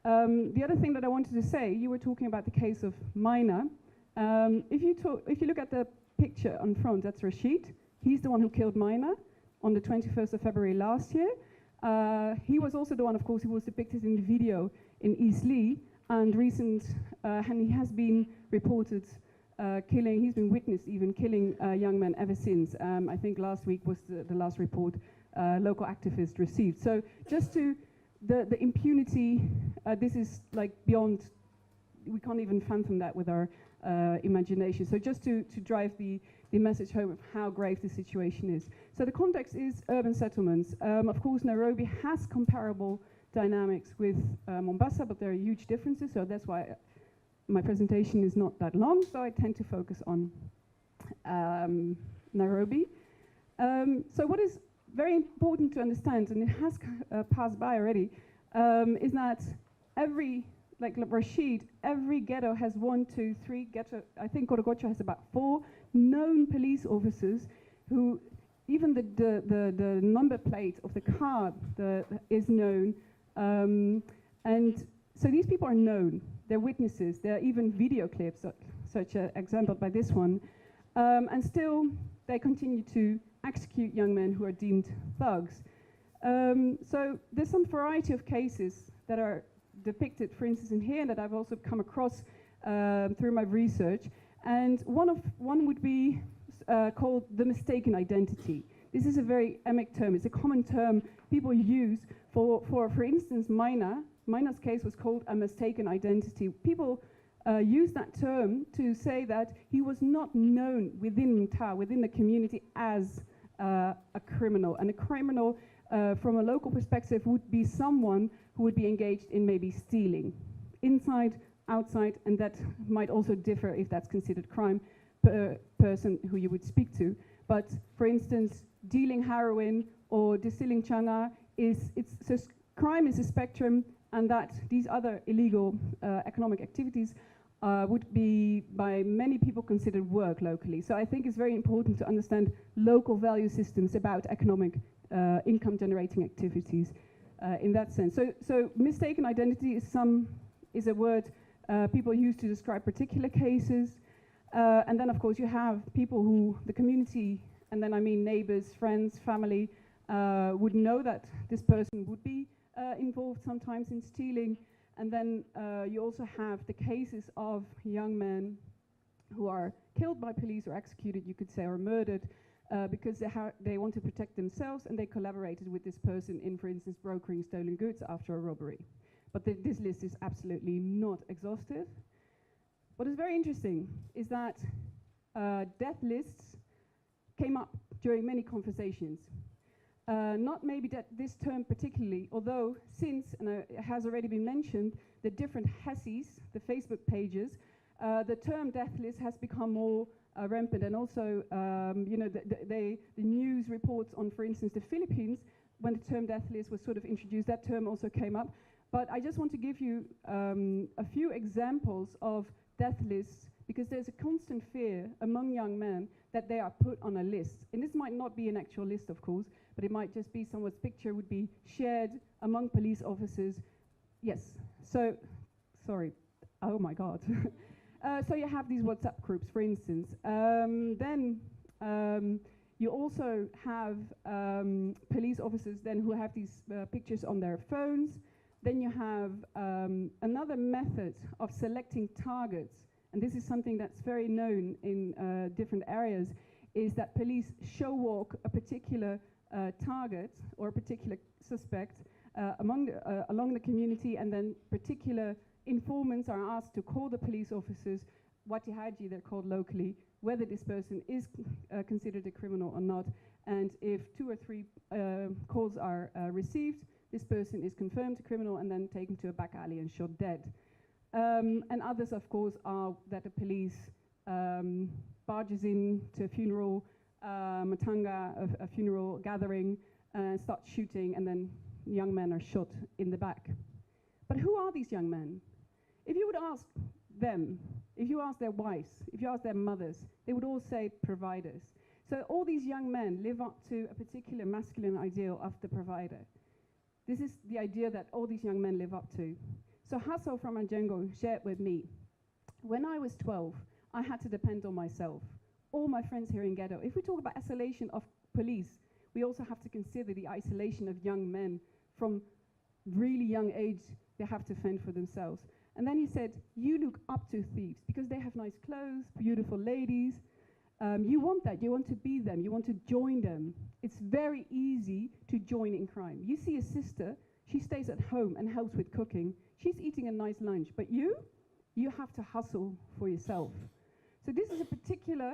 The other thing that I wanted to say, you were talking about the case of Mina. If you look at the picture on front, that's Riht. He's the one who killed Mina on the 21st of February last year. He was also the one, of course, who was depicted in the video in East Lee, and and he has been reported killing, he's been witnessed even killing young men ever since. I think last week was the last report local activists received. So just to, the impunity, this is like beyond, we can't even fathom that with our imagination. So just to drive the message home of how grave the situation is. So the context is urban settlements. Of course, Nairobi has comparable dynamics with Mombasa, but there are huge differences, so that's why my presentation is not that long, so I tend to focus on Nairobi. So what is very important to understand, and it has passed by already, is that like Rashid, every ghetto has 1, 2, 3 ghetto. I think Qoqo has about 4 known police officers who, even the number plate of the car is known. And so these people are known. They're witnesses. There are even video clips, such as exampled by this one. And still, they continue to execute young men who are deemed thugs. So there's some variety of cases that are depicted, for instance, in here, and that I've also come across through my research. And one would be called the mistaken identity. This is a very emic term. It's a common term people use for instance, Mina's case was called a mistaken identity. People use that term to say that he was not known within Mathare, within the community, as a criminal. And a criminal, from a local perspective, would be someone who would be engaged in maybe stealing, inside, outside, and that might also differ if that's considered crime per person who you would speak to. But for instance, dealing heroin or distilling changa so crime is a spectrum, and that these other illegal economic activities would be by many people considered work locally. So I think it's very important to understand local value systems about economic income generating activities in that sense. So mistaken identity is a word people use to describe particular cases. And then of course you have people who, the community, and then I mean neighbors, friends, family, would know that this person would be involved sometimes in stealing. And then you also have the cases of young men who are killed by police or executed, you could say, or murdered because they want to protect themselves, and they collaborated with this person in, for instance, brokering stolen goods after a robbery. But this list is absolutely not exhaustive. What is very interesting is that death lists came up during many conversations. Not maybe that this term particularly, although since, and it has already been mentioned, the different HESSES, the Facebook pages, the term death list has become more rampant, and also the news reports on, for instance, the Philippines, when the term death list was sort of introduced, that term also came up. But I just want to give you a few examples of death lists, because there's a constant fear among young men that they are put on a list. And this might not be an actual list, of course, but it might just be someone's picture would be shared among police officers. Yes, so, sorry, oh my God. So you have these WhatsApp groups, for instance. Then you also have police officers then who have these pictures on their phones. Then you have another method of selecting targets, and this is something that's very known in different areas, is that police show walk a particular target or a particular suspect along the community, and then particular informants are asked to call the police officers, watihaji they're called locally, whether this person is considered a criminal or not, and if 2 or 3 calls are received, this person is confirmed a criminal and then taken to a back alley and shot dead. And others, of course, are that the police barges in to a funeral, matanga, a funeral gathering, starts shooting, and then young men are shot in the back. But who are these young men? If you would ask them, if you ask their wives, if you ask their mothers, they would all say providers. So all these young men live up to a particular masculine ideal of the provider. This is the idea that all these young men live up to. So Hasso from Anjengo shared with me, when I was 12, I had to depend on myself. All my friends here in ghetto. If we talk about isolation of police, we also have to consider the isolation of young men from really young age. They have to fend for themselves. And then he said, you look up to thieves because they have nice clothes, beautiful ladies. You want that, you want to be them, you want to join them. It's very easy to join in crime. You see a sister, she stays at home and helps with cooking. She's eating a nice lunch, but you have to hustle for yourself. So this is a particular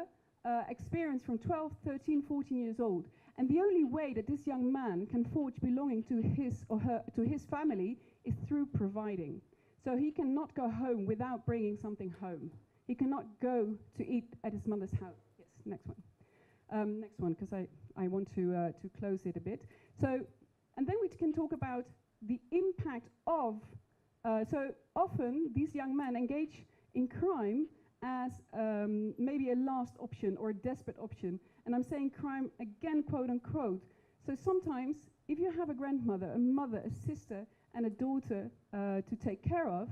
experience from 12, 13, 14 years old. And the only way that this young man can forge belonging to his or her, to his family, is through providing. So he cannot go home without bringing something home. He cannot go to eat at his mother's house. Yes, next one. Next one, because I want to close it a bit. So, and then we can talk about the impact of, so often these young men engage in crime as maybe a last option or a desperate option. And I'm saying crime again, quote unquote. So sometimes if you have a grandmother, a mother, a sister, and a daughter to take care of,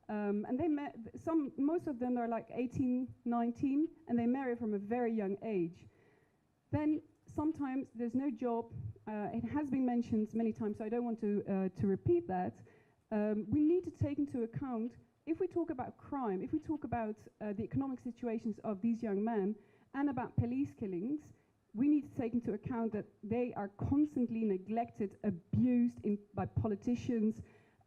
and they most of them are like 18, 19, and they marry from a very young age. Then sometimes there's no job. It has been mentioned many times, so I don't want to repeat that. We need to take into account, if we talk about crime, if we talk about the economic situations of these young men and about police killings, we need to take into account that they are constantly neglected, abused by politicians.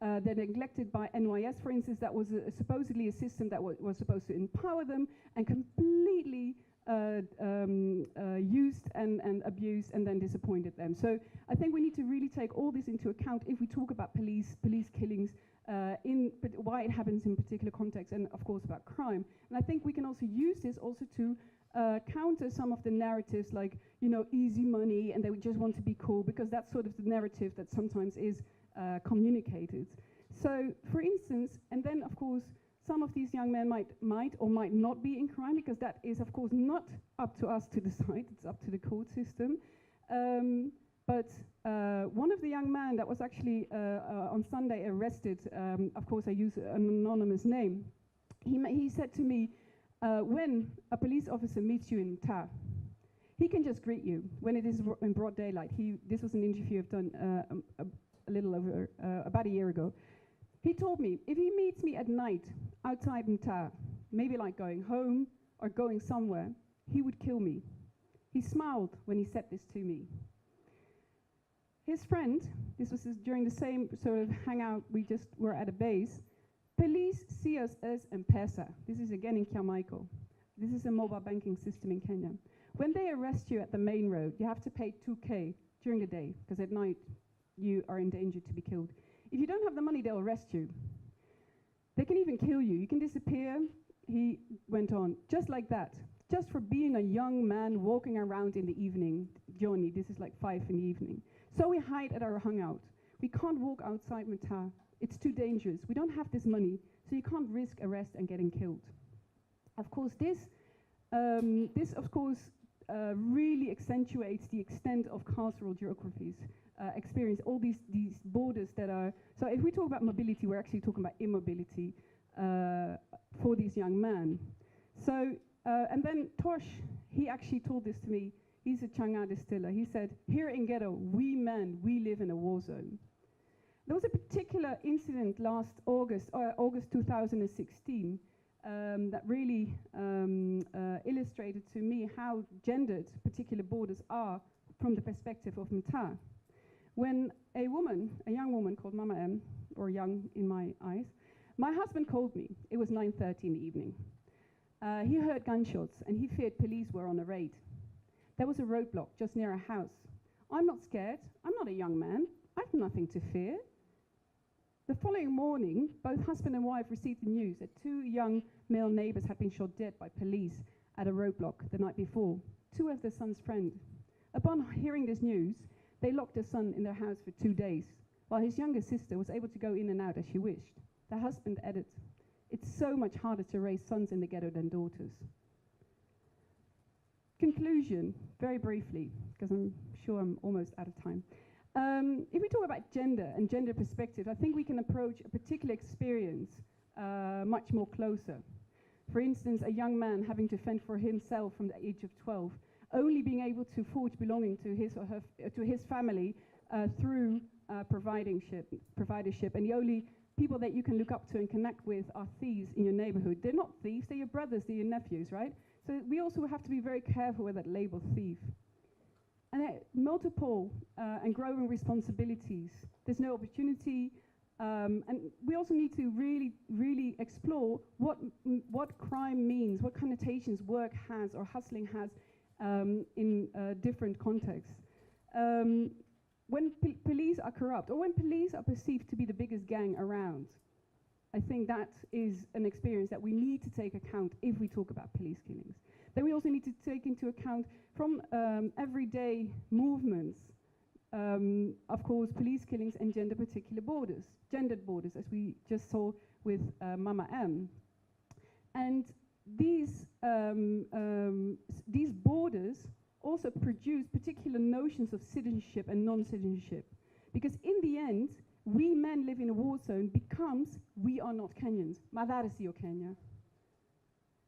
They're neglected by NYS, for instance. That was supposedly a system that was supposed to empower them, and completely used and abused and then disappointed them. So I think we need to really take all this into account if we talk about police killings, why it happens in particular context, and of course about crime. And I think we can also use this also to counter some of the narratives like, you know, easy money and they would just want to be cool, because that's sort of the narrative that sometimes is communicated. So for instance, and then of course some of these young men might or might not be in crime, because that is of course not up to us to decide, it's up to the court system. But one of the young men that was actually on Sunday arrested, of course I use an anonymous name, he said to me, when a police officer meets you in Mathare, he can just greet you when it is in broad daylight. This was an interview I've done a little over, about a year ago. He told me, if he meets me at night outside Mathare, maybe like going home or going somewhere, he would kill me. He smiled when he said this to me. His friend, this was during the same sort of hangout we just were at a base, police see us as M-Pesa. This is again in Kiamaiko. This is a mobile banking system in Kenya. When they arrest you at the main road, you have to pay 2K during the day, because at night you are in danger to be killed. If you don't have the money, they'll arrest you. They can even kill you. You can disappear. He went on, just like that. Just for being a young man walking around in the evening. Johnny, this is like 5 in the evening. So we hide at our hangout. We can't walk outside Mathare. It's too dangerous. We don't have this money, so you can't risk arrest and getting killed. Of course, this really accentuates the extent of carceral geographies. Experience all these borders that are, so if we talk about mobility, we're actually talking about immobility for these young men. So, and then Tosh, he actually told this to me. He's a Changa distiller. He said, here in ghetto, we men, we live in a war zone. There was a particular incident last August 2016, that really illustrated to me how gendered particular borders are from the perspective of Mathare. When a young woman called Mama M, or young in my eyes, my husband called me. It was 9:30 in the evening. He heard gunshots and he feared police were on a raid. There was a roadblock just near our house. I'm not scared. I'm not a young man. I've nothing to fear. The following morning, both husband and wife received the news that 2 young male neighbors had been shot dead by police at a roadblock the night before. 2 of their son's friends. Upon hearing this news, they locked their son in their house for 2 days, while his younger sister was able to go in and out as she wished. The husband added, "It's so much harder to raise sons in the ghetto than daughters." Conclusion, very briefly, because I'm sure I'm almost out of time. If we talk about gender and gender perspective, I think we can approach a particular experience much more closer. For instance, a young man having to fend for himself from the age of 12, only being able to forge belonging to his or her to his family through providership, and the only people that you can look up to and connect with are thieves in your neighborhood. They're not thieves, they're your brothers, they're your nephews, right? So we also have to be very careful with that label thief. And multiple and growing responsibilities. There's no opportunity, and we also need to really explore what crime means, what connotations work has or hustling has in different contexts. When police are corrupt, or when police are perceived to be the biggest gang around, I think that is an experience that we need to take account if we talk about police killings. Then we also need to take into account from everyday movements, of course, police killings and gendered borders, as we just saw with Mama M. And these borders also produce particular notions of citizenship and non-citizenship. Because in the end, we men live in a war zone becomes we are not Kenyans. Mathare sio Kenya.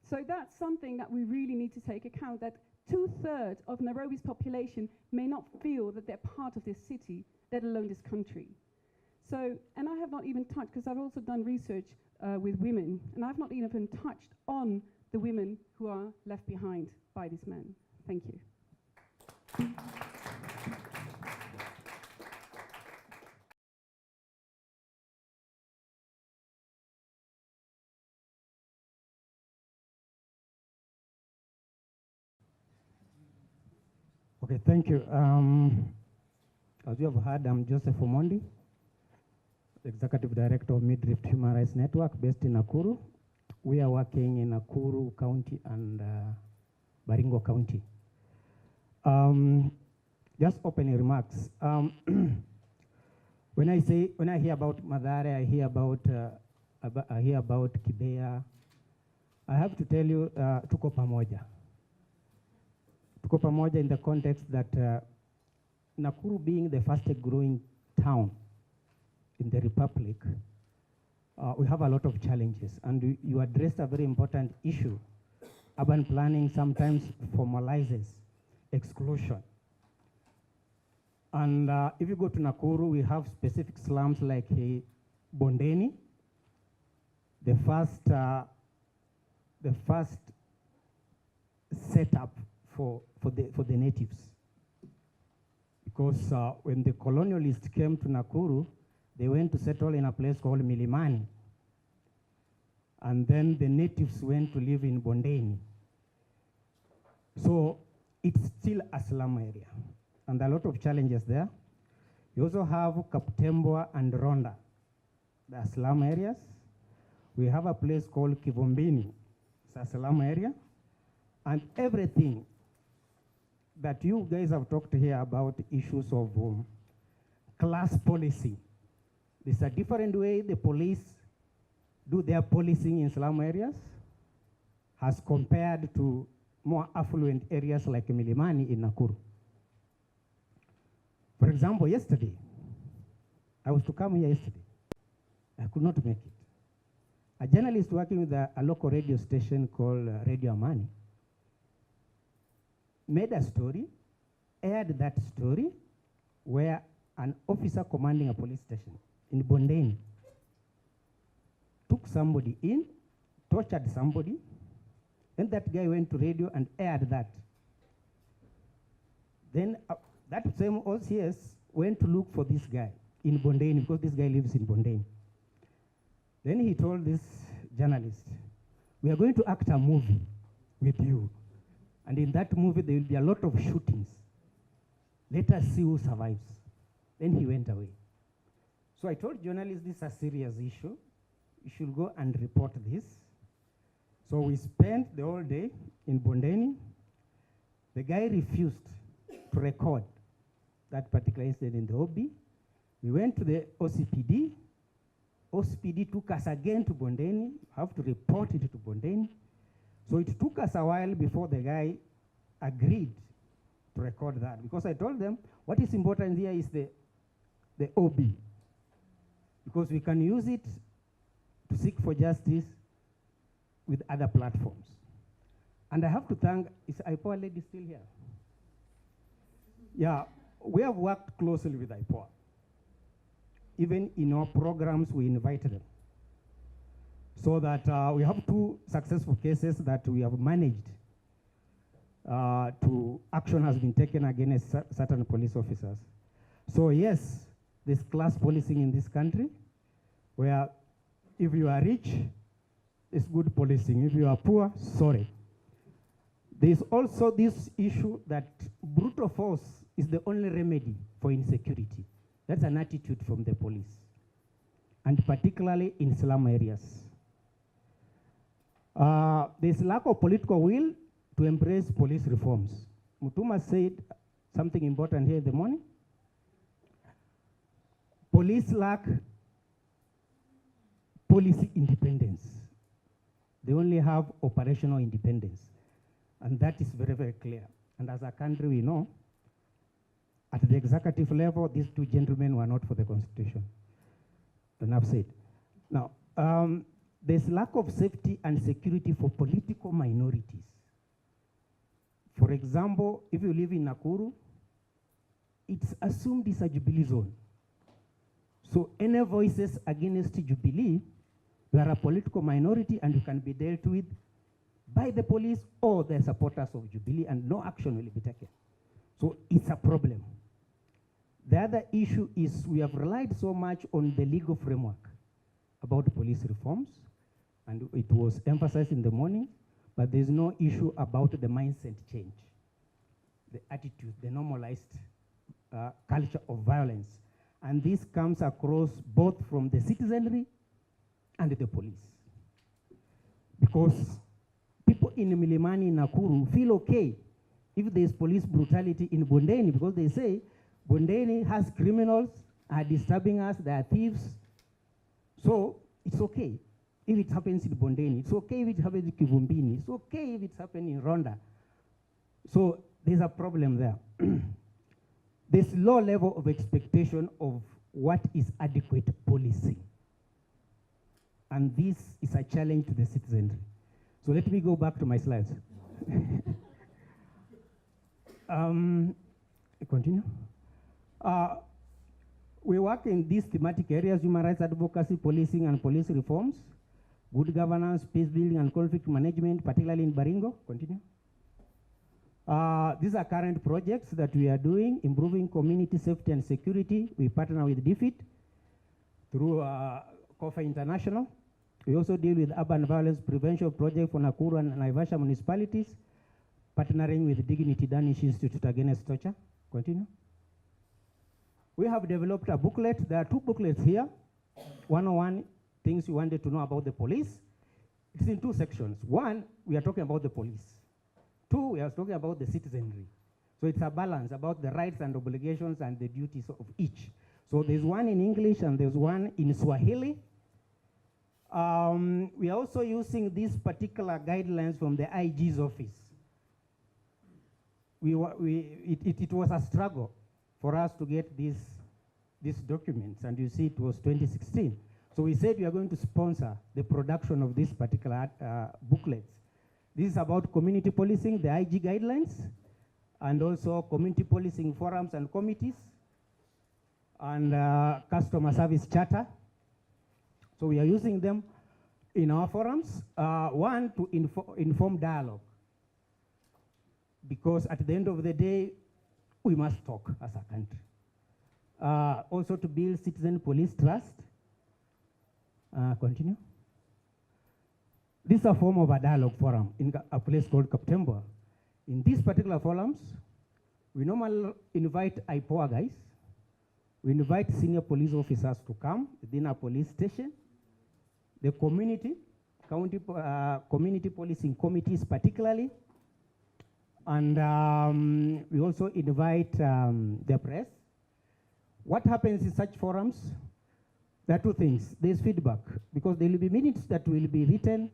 So that's something that we really need to take account, that 2/3 of Nairobi's population may not feel that they're part of this city, let alone this country. So, and I have not even touched, because I've also done research with women, and I've not even touched on the women who are left behind by these men. Thank you. Okay, thank you. As you have heard, I'm Joseph Omondi, Executive Director of Midrift Human Rights Network based in Nakuru. We are working in Nakuru County and Baringo County. Just opening remarks. When I hear about Mathare, I hear about Kibea. I have to tell you, tuko pamoja. Tuko pamoja in the context that Nakuru being the fastest growing town in the Republic, we have a lot of challenges, and you addressed a very important issue. Urban planning sometimes formalizes exclusion. And if you go to Nakuru, we have specific slums like Bondeni, the first set up for the natives. Because when the colonialists came to Nakuru, they went to settle in a place called Milimani. And then the natives went to live in Bondeni. So it's still a slum area. And there are a lot of challenges there. You also have Kaptembwa and Ronda. They are slum areas. We have a place called Kivumbini. It's a slum area. And everything that you guys have talked here about issues of class policing. There's a different way the police do their policing in slum areas as compared to more affluent areas like Milimani in Nakuru. For example, yesterday, I was to come here yesterday. I could not make it. A journalist working with a local radio station called Radio Amani made a story, aired that story, where an officer commanding a police station in Bondeni took somebody in, tortured somebody, then that guy went to radio and aired that. Then that same OCS went to look for this guy in Bondeni because this guy lives in Bondeni. Then he told this journalist, we are going to act a movie with you. And in that movie, there will be a lot of shootings. Let us see who survives. Then he went away. So I told journalists this is a serious issue. You should go and report this. So we spent the whole day in Bondeni. The guy refused to record that particular incident in the OB. We went to the OCPD. OCPD took us again to Bondeni. Have to report it to Bondeni. So it took us a while before the guy agreed to record that. Because I told them, what is important here is the OB. Because we can use it to seek for justice with other platforms. And I have to thank, is IPOA lady still here? Yeah, we have worked closely with IPOA. Even in our programs, we invited them. So that we have 2 successful cases that we have managed to action has been taken against certain police officers. So yes, there's class policing in this country, where if you are rich, it's good policing. If you are poor, sorry. There's also this issue that brutal force is the only remedy for insecurity. That's an attitude from the police, and particularly in slum areas. There's lack of political will to embrace police reforms. Mutuma said something important here in the morning. Police lack policy independence. They only have operational independence. And that is very, very clear. And as a country, we know, at the executive level, these 2 gentlemen were not for the Constitution. Enough said. Now, there's lack of safety and security for political minorities. For example, if you live in Nakuru, it's assumed it's a Jubilee zone. So any voices against Jubilee, you are a political minority and you can be dealt with by the police or the supporters of Jubilee, and no action will be taken. So it's a problem. The other issue is we have relied so much on the legal framework about police reforms, and it was emphasized in the morning, but there's no issue about the mindset change, the attitude, the normalized culture of violence. And this comes across both from the citizenry and the police. Because people in Milimani, Nakuru feel okay if there's police brutality in Bondeni, because they say Bondeni has criminals, are disturbing us, they are thieves. So it's okay if it happens in Bondeni. It's okay if it happens in Kivumbini. It's okay if it's happening in Ronda. So there's a problem there. There's low level of expectation of what is adequate policing. And this is a challenge to the citizenry. So let me go back to my slides. Continue. We work in these thematic areas: human rights advocacy, policing and police reforms, good governance, peace building and conflict management, particularly in Baringo. Continue. These are current projects that we are doing, improving community safety and security. We partner with DFID through COFA International. We also deal with urban violence prevention project for Nakuru and Naivasha municipalities, partnering with Dignity Danish Institute Against Torture. Continue. We have developed a booklet. There are 2 booklets here. 101 things you wanted to know about the police. It's in 2 sections. 1, we are talking about the police. 2, we are talking about the citizenry. So it's a balance about the rights and obligations and the duties of each. So there's one in English and there's one in Swahili. We are also using these particular guidelines from the IG's office. It was a struggle for us to get these documents, and you see it was 2016. So we said we are going to sponsor the production of these particular booklets. This is about community policing, the IG guidelines, and also community policing forums and committees, and customer service charter. So we are using them in our forums. 1, to inform dialogue, because at the end of the day, we must talk as a country. Also to build citizen police trust. Continue. This is a form of a dialogue forum in a place called Kaptemba. In these particular forums, we normally invite IPOA guys. We invite senior police officers to come within a police station, the community, community policing committees particularly, and we also invite the press. What happens in such forums? There are 2 things. There's feedback, because there will be minutes that will be written,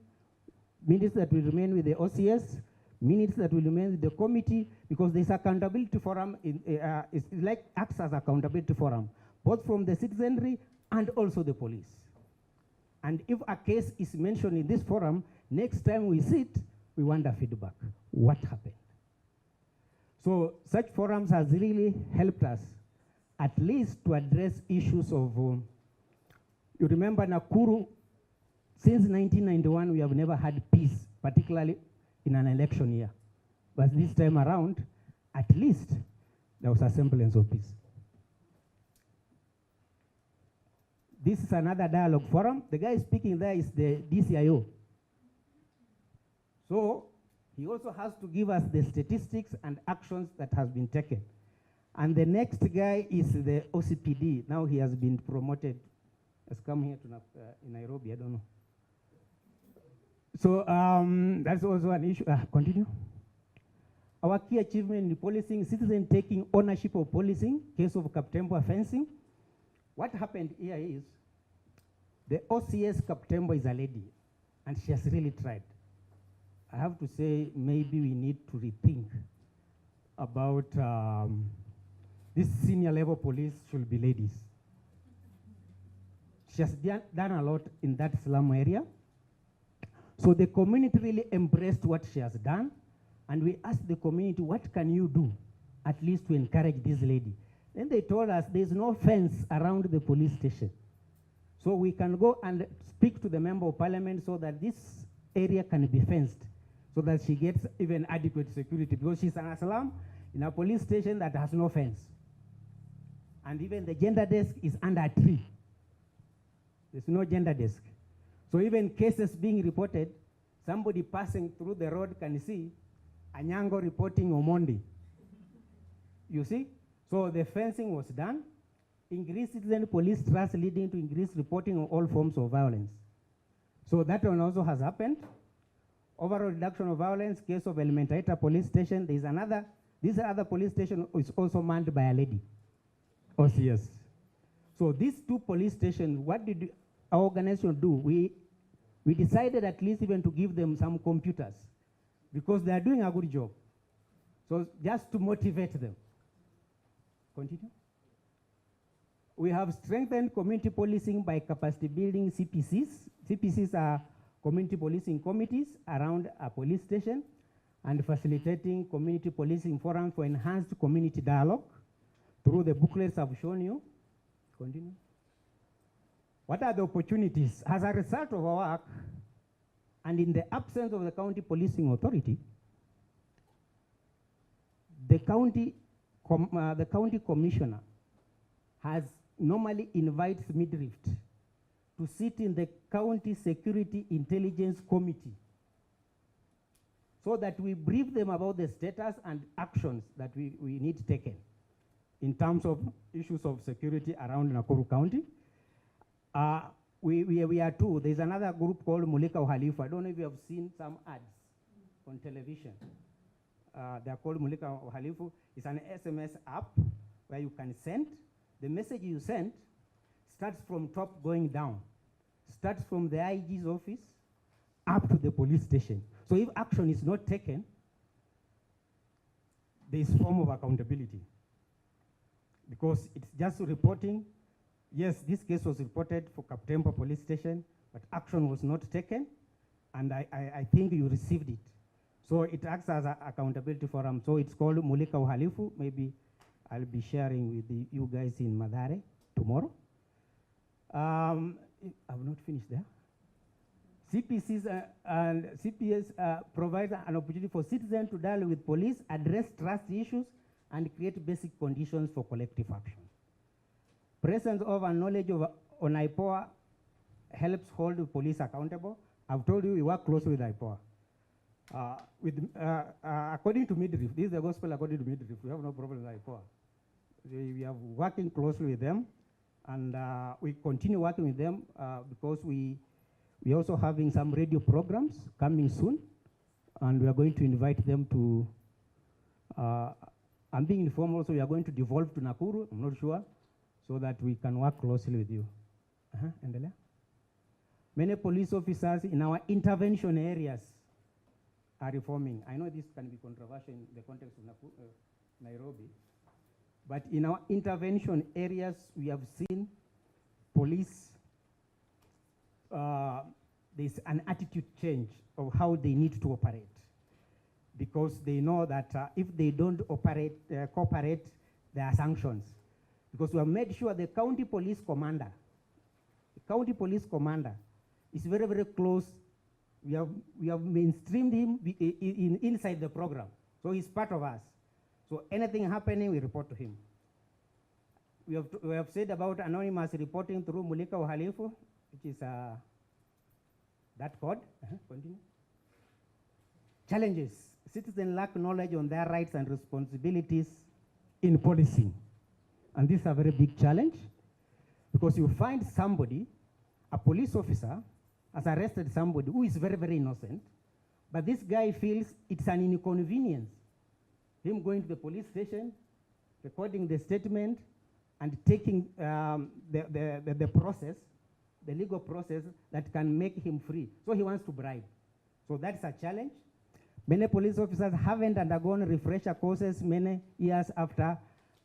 minutes that will remain with the OCS, minutes that will remain with the committee, because there's accountability forum, it's like acts as accountability forum, both from the citizenry and also the police. And if a case is mentioned in this forum, next time we sit, we want a feedback. What happened? So such forums has really helped us at least to address issues of, you remember Nakuru, since 1991, we have never had peace, particularly in an election year. But this time around, at least there was a semblance of peace. This is another dialogue forum. The guy speaking there is the DCIO. So he also has to give us the statistics and actions that has been taken. And the next guy is the OCPD. Now he has been promoted, has come here to in Nairobi, I don't know. So that's also an issue. Continue. Our key achievement in policing, citizen taking ownership of policing, case of Kaptembo fencing. What happened here is, the OCS Kaptembo is a lady, and she has really tried. I have to say, maybe we need to rethink about this senior level police should be ladies. She has done a lot in that slum area. So the community really embraced what she has done, and we asked the community, what can you do, at least to encourage this lady? Then they told us there's no fence around the police station. So we can go and speak to the member of parliament so that this area can be fenced, so that she gets even adequate security, because she's in a slum in a police station that has no fence. And even the gender desk is under a tree. There's no gender desk. So even cases being reported, somebody passing through the road can see Anyango reporting Omondi. You see? So the fencing was done. Increased citizen police trust leading to increased reporting of all forms of violence. So that one also has happened. Overall reduction of violence, case of Elementaita police station. There is another, this other police station is also manned by a lady. OCS. So these 2 police stations, what did our organization do? We decided at least even to give them some computers, because they are doing a good job. So just to motivate them. Continue. We have strengthened community policing by capacity building CPCs. CPCs are community policing committees around a police station, and facilitating community policing forums for enhanced community dialogue through the booklets I've shown you. Continue. What are the opportunities? As a result of our work, and in the absence of the county policing authority, the county commissioner has normally invites Midrift to sit in the County Security Intelligence Committee so that we brief them about the status and actions that we need taken in terms of issues of security around Nakuru County. We are two. There's another group called Mulika Uhalifu. I don't know if you have seen some ads on television. They are called Mulika Uhalifu. It's an SMS app where you can send. The message you send starts from top going down. Starts from the IG's office up to the police station. So if action is not taken, there is form of accountability. Because it's just reporting, yes, this case was reported for Kaptempa police station, but action was not taken, and I think you received it. So it acts as an accountability forum. So it's called Mulika Uhalifu. Maybe I'll be sharing with you guys in Mathare tomorrow. I will not finish there. CPCs and CPS provides an opportunity for citizens to dialogue with police, address trust issues, and create basic conditions for collective action. Presence of and knowledge of on IPOA helps hold the police accountable. I've told you we work closely with IPOA. According to Midrift, this is the gospel according to Midrift, we have no problem with IPOA. We are working closely with them, and we continue working with them because we also having some radio programs coming soon, and we are going to invite them to, I'm being informed also we are going to devolve to Nakuru, I'm not sure, so that we can work closely with you. Endelea. Many police officers in our intervention areas are reforming. I know this can be controversial in the context of Nairobi, but in our intervention areas, we have seen police, there's an attitude change of how they need to operate, because they know that if they don't cooperate, there are sanctions. Because we have made sure the county police commander is very, very close. We have mainstreamed him inside the program. So he's part of us. So anything happening, we report to him. We have said about anonymous reporting through Mulika Uhalifu, which is that code. Continue. Challenges. Citizens lack knowledge on their rights and responsibilities in policing. And this is a very big challenge, because you find somebody, a police officer, has arrested somebody who is very, very innocent, but this guy feels it's an inconvenience, him going to the police station, recording the statement, and taking the process, the legal process that can make him free. So he wants to bribe. So that's a challenge. Many police officers haven't undergone refresher courses many years after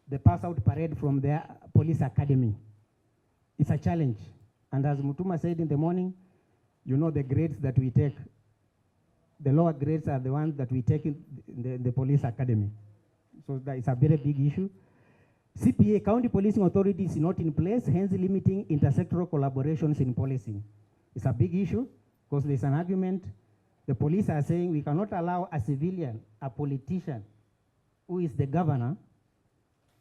the pass-out parade from their police academy. It's a challenge. And as Mutuma said in the morning, you know the grades that we take. The lower grades are the ones that we take in the police academy. So that is a very big issue. CPA, County Policing Authority, is not in place, hence limiting intersectoral collaborations in policing. It's a big issue, because there's an argument. The police are saying we cannot allow a civilian, a politician, who is the governor,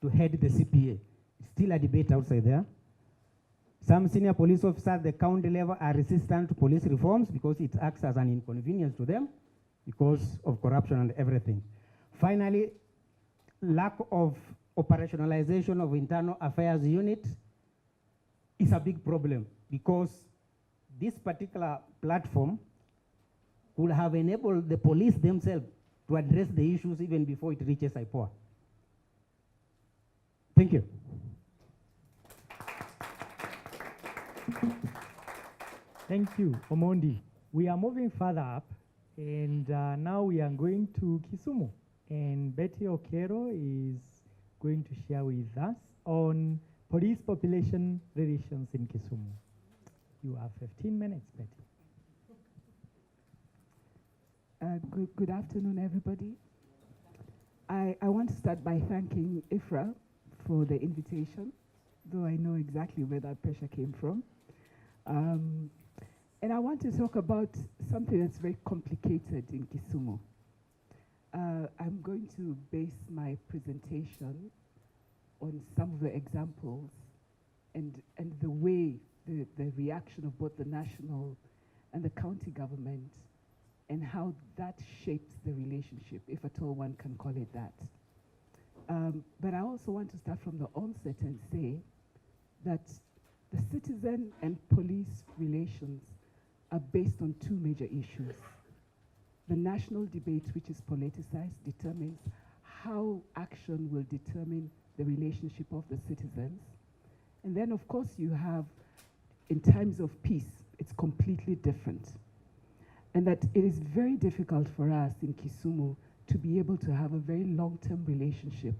to head the CPA. It's still a debate outside there. Some senior police officers at the county level are resistant to police reforms because it acts as an inconvenience to them because of corruption and everything. Finally, lack of operationalization of internal affairs unit is a big problem, because this particular platform could have enabled the police themselves to address the issues even before it reaches IPOA. Thank you. Thank you, Omondi. We are moving further up, and now we are going to Kisumu. And Betty Okero is going to share with us on police population relations in Kisumu. You have 15 minutes, Betty. Good afternoon, everybody. I want to start by thanking IFRA for the invitation, though I know exactly where that pressure came from. And I want to talk about something that's very complicated in Kisumu. I'm going to base my presentation on some of the examples and the way the reaction of both the national and the county government and how that shapes the relationship, if at all one can call it that. But I also want to start from the onset and say that the citizen and police relations are based on two major issues. The national debate, which is politicized, determines how action will determine the relationship of the citizens. And then, of course, you have, in times of peace, it's completely different. And that it is very difficult for us in Kisumu to be able to have a very long-term relationship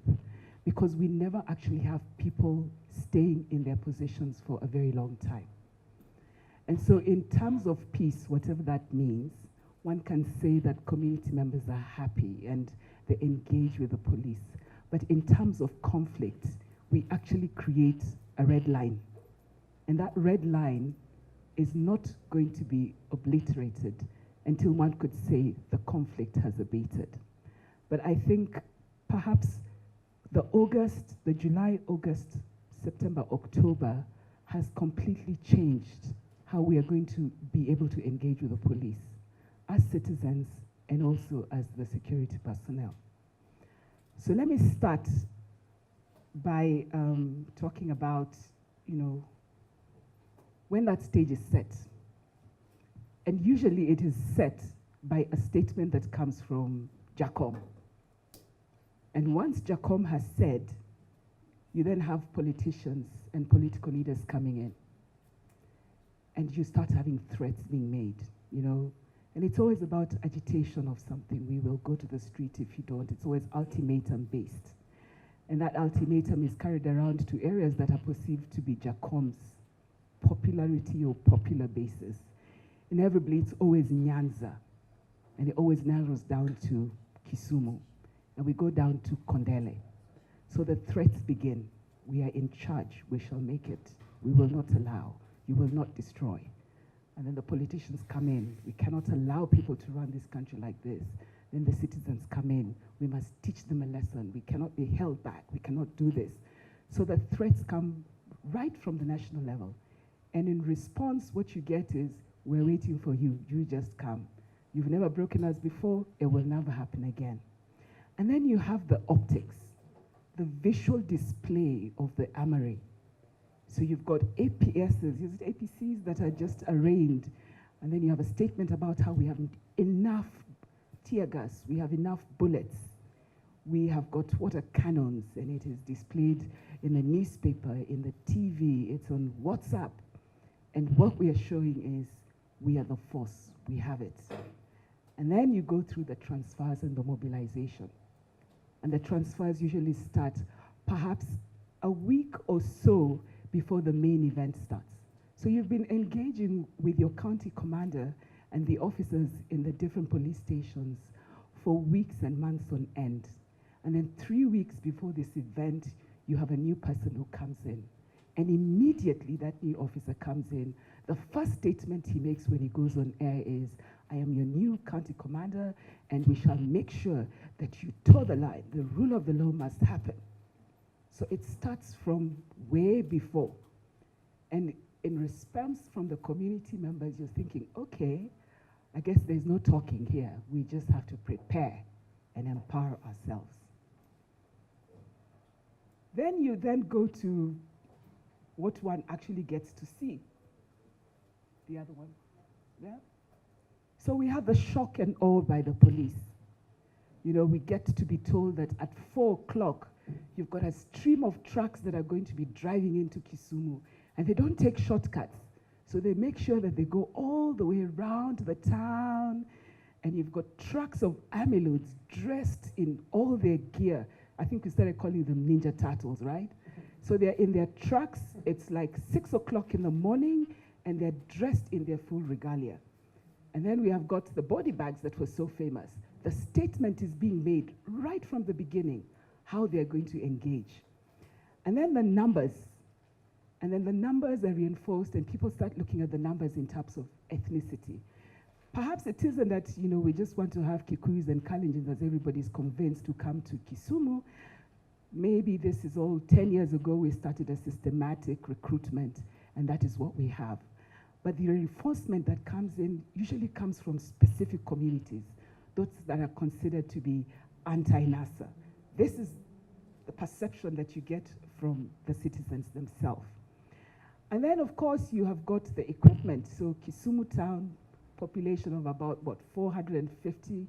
because we never actually have people staying in their positions for a very long time. And so in terms of peace, whatever that means, one can say that community members are happy and they engage with the police. But in terms of conflict, we actually create a red line. And that red line is not going to be obliterated until one could say the conflict has abated. But I think perhaps the July, August, September, October has completely changed how we are going to be able to engage with the police as citizens and also as the security personnel. So let me start by talking about, when that stage is set. And usually it is set by a statement that comes from JACOM. And once JACOM has said, you then have politicians and political leaders coming in. And you start having threats being made, And it's always about agitation of something. We will go to the street if you don't. It's always ultimatum based. And that ultimatum is carried around to areas that are perceived to be JACOM's popularity or popular bases. Inevitably, it's always Nyanza. And it always narrows down to Kisumu. And we go down to Kondele. So the threats begin. We are in charge. We shall make it. We will not allow. You will not destroy. And then the politicians come in. We cannot allow people to run this country like this. Then the citizens come in. We must teach them a lesson. We cannot be held back. We cannot do this. So the threats come right from the national level. And in response, what you get is, we're waiting for you. You just come. You've never broken us before. It will never happen again. And then you have the optics, the visual display of the armory. So you've got APSs, APCs that are just arraigned. And then you have a statement about how we have enough tear gas, we have enough bullets. We have got water cannons, and it is displayed in the newspaper, in the TV, it's on WhatsApp. And what we are showing is, we are the force, we have it. And then you go through the transfers and the mobilization. And the transfers usually start perhaps a week or so before the main event starts. So you've been engaging with your county commander and the officers in the different police stations for weeks and months on end. And then 3 weeks before this event, you have a new person who comes in. And immediately that new officer comes in, the first statement he makes when he goes on air is, I am your new county commander, and we shall make sure that you toe the line. The rule of the law must happen. So it starts from way before. And in response from the community members, you're thinking, okay, I guess there's no talking here. We just have to prepare and empower ourselves. Then you then go to what one actually gets to see. The other one, yeah? So we have the shock and awe by the police. We get to be told that at 4 o'clock, you've got a stream of trucks that are going to be driving into Kisumu, and they don't take shortcuts. So they make sure that they go all the way around the town, and you've got trucks of Amilods dressed in all their gear. I think we started calling them Ninja Turtles, right? So they're in their trucks. It's like 6 o'clock in the morning, and they're dressed in their full regalia. And then we have got the body bags that were so famous. The statement is being made right from the beginning, how they're going to engage. And then the numbers. And then the numbers are reinforced, and people start looking at the numbers in terms of ethnicity. Perhaps it isn't that, we just want to have Kikuyus and Kalenjins as everybody's convinced to come to Kisumu. Maybe this is all 10 years ago we started a systematic recruitment, and that is what we have. But the reinforcement that comes in usually comes from specific communities, those that are considered to be anti-NASA. This is the perception that you get from the citizens themselves. And then, of course, you have got the equipment. So Kisumu town, population of about, 450,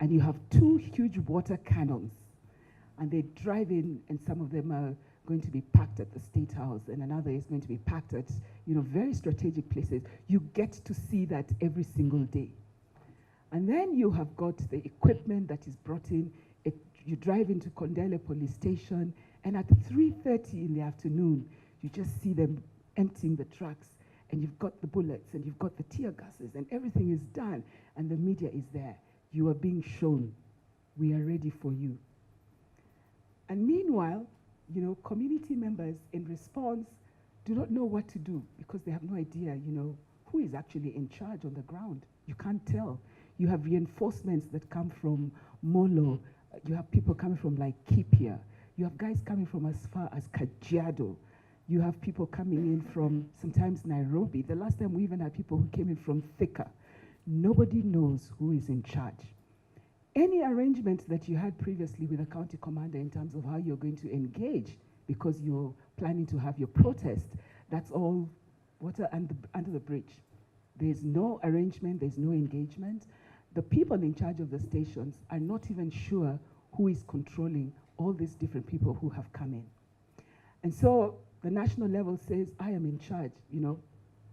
and you have 2 huge water cannons. And they drive in, and some of them are going to be packed at the State House, and another is going to be packed at, very strategic places. You get to see that every single day. And then you have got the equipment that is brought in. You drive into Kondele police station, and at 3:30 in the afternoon, you just see them emptying the trucks, and you've got the bullets, and you've got the tear gases, and everything is done, and the media is there. You are being shown, we are ready for you. And meanwhile, community members in response do not know what to do because they have no idea, who is actually in charge on the ground. You can't tell. You have reinforcements that come from Molo. You have people coming from like Kipia. You have guys coming from as far as Kajiado. You have people coming in from sometimes Nairobi. The last time we even had people who came in from Thika. Nobody knows who is in charge. Any arrangement that you had previously with the county commander in terms of how you're going to engage because you're planning to have your protest, that's all water under the bridge. There's no arrangement, there's no engagement. The people in charge of the stations are not even sure who is controlling all these different people who have come in. And so the national level says, I am in charge,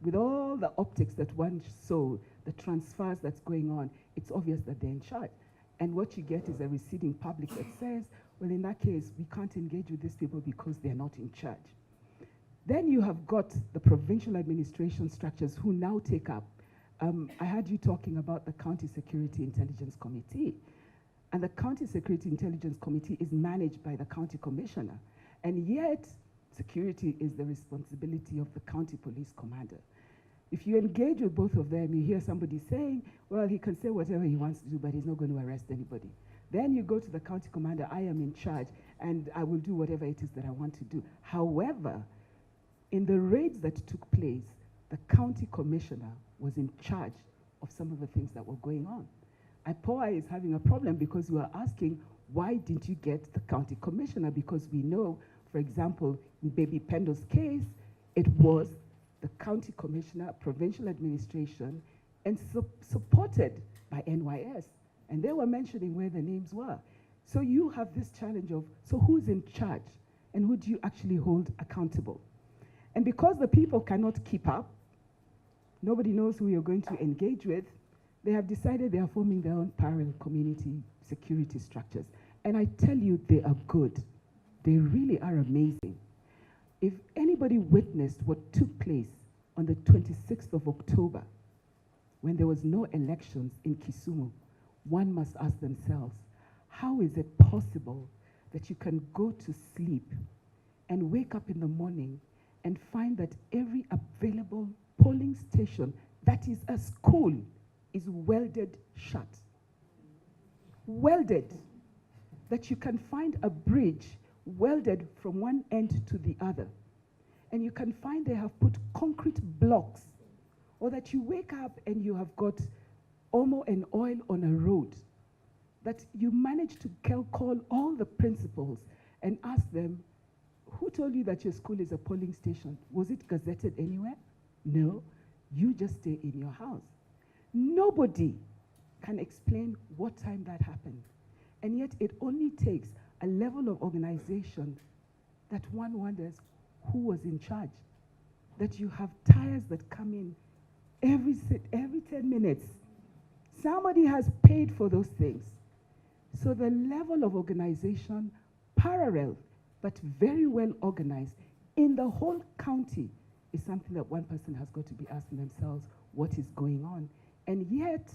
with all the optics that one saw, the transfers that's going on, it's obvious that they're in charge. And what you get is a receding public that says, well, in that case, we can't engage with these people because they're not in charge. Then you have got the provincial administration structures who now take up. I heard you talking about the County Security Intelligence Committee. And the County Security Intelligence Committee is managed by the county commissioner. And yet, security is the responsibility of the county police commander. If you engage with both of them, you hear somebody saying, well, he can say whatever he wants to do, but he's not going to arrest anybody. Then you go to the county commander, I am in charge, and I will do whatever it is that I want to do. However, in the raids that took place, the county commissioner was in charge of some of the things that were going on. IPOA is having a problem because we are asking, why didn't you get the county commissioner? Because we know, for example, in Baby Pendo's case, it was the county commissioner, provincial administration, and supported by NYS. And they were mentioning where the names were. So you have this challenge of, so who's in charge? And who do you actually hold accountable? And because the people cannot keep up, nobody knows who you're going to engage with, they have decided they are forming their own parallel community security structures. And I tell you, they are good. They really are amazing. If anybody witnessed what took place on the 26th of October, when there was no elections in Kisumu, one must ask themselves, how is it possible that you can go to sleep and wake up in the morning and find that every available polling station that is a school is welded shut? Welded. That you can find a bridge welded from one end to the other. And you can find they have put concrete blocks. Or that you wake up and you have got Omo and oil on a road. That you manage to call all the principals and ask them, who told you that your school is a polling station? Was it gazetted anywhere? No. You just stay in your house. Nobody can explain what time that happened. And yet it only takes a level of organization that one wonders who was in charge. That you have tires that come in every 10 minutes. Somebody has paid for those things. So the level of organization, parallel, but very well organized in the whole county is something that one person has got to be asking themselves, what is going on? And yet,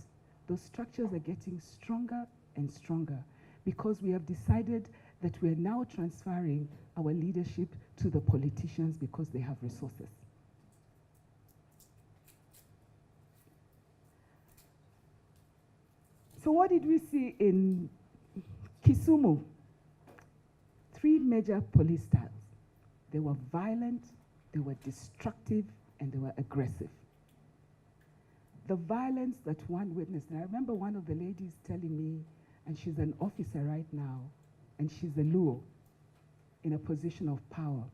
those structures are getting stronger and stronger because we have decided that we are now transferring our leadership to the politicians because they have resources. So what did we see in Kisumu? 3 major police styles. They were violent, they were destructive, and they were aggressive. The violence that one witnessed, and I remember one of the ladies telling me, and she's an officer right now, and she's a Luo in a position of power.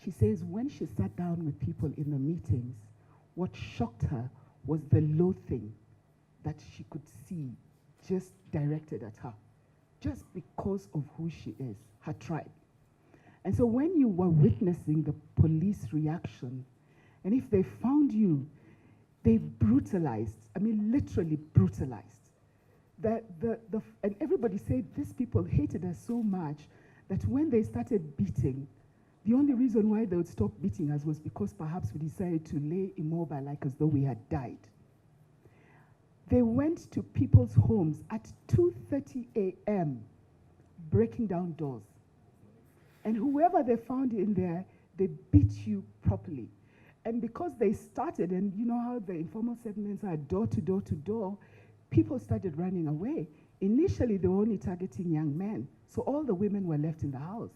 She says when she sat down with people in the meetings, what shocked her was the loathing that she could see just directed at her, just because of who she is, her tribe. And so when you were witnessing the police reaction, and if they found you, they brutalized, I mean literally brutalized. And everybody said these people hated us so much that when they started beating, the only reason why they would stop beating us was because perhaps we decided to lay immobile like as though we had died. They went to people's homes at 2:30 a.m., breaking down doors. And whoever they found in there, they beat you properly. And because they started, and you know how the informal settlements are door to door to door, people started running away. Initially, they were only targeting young men. So all the women were left in the house,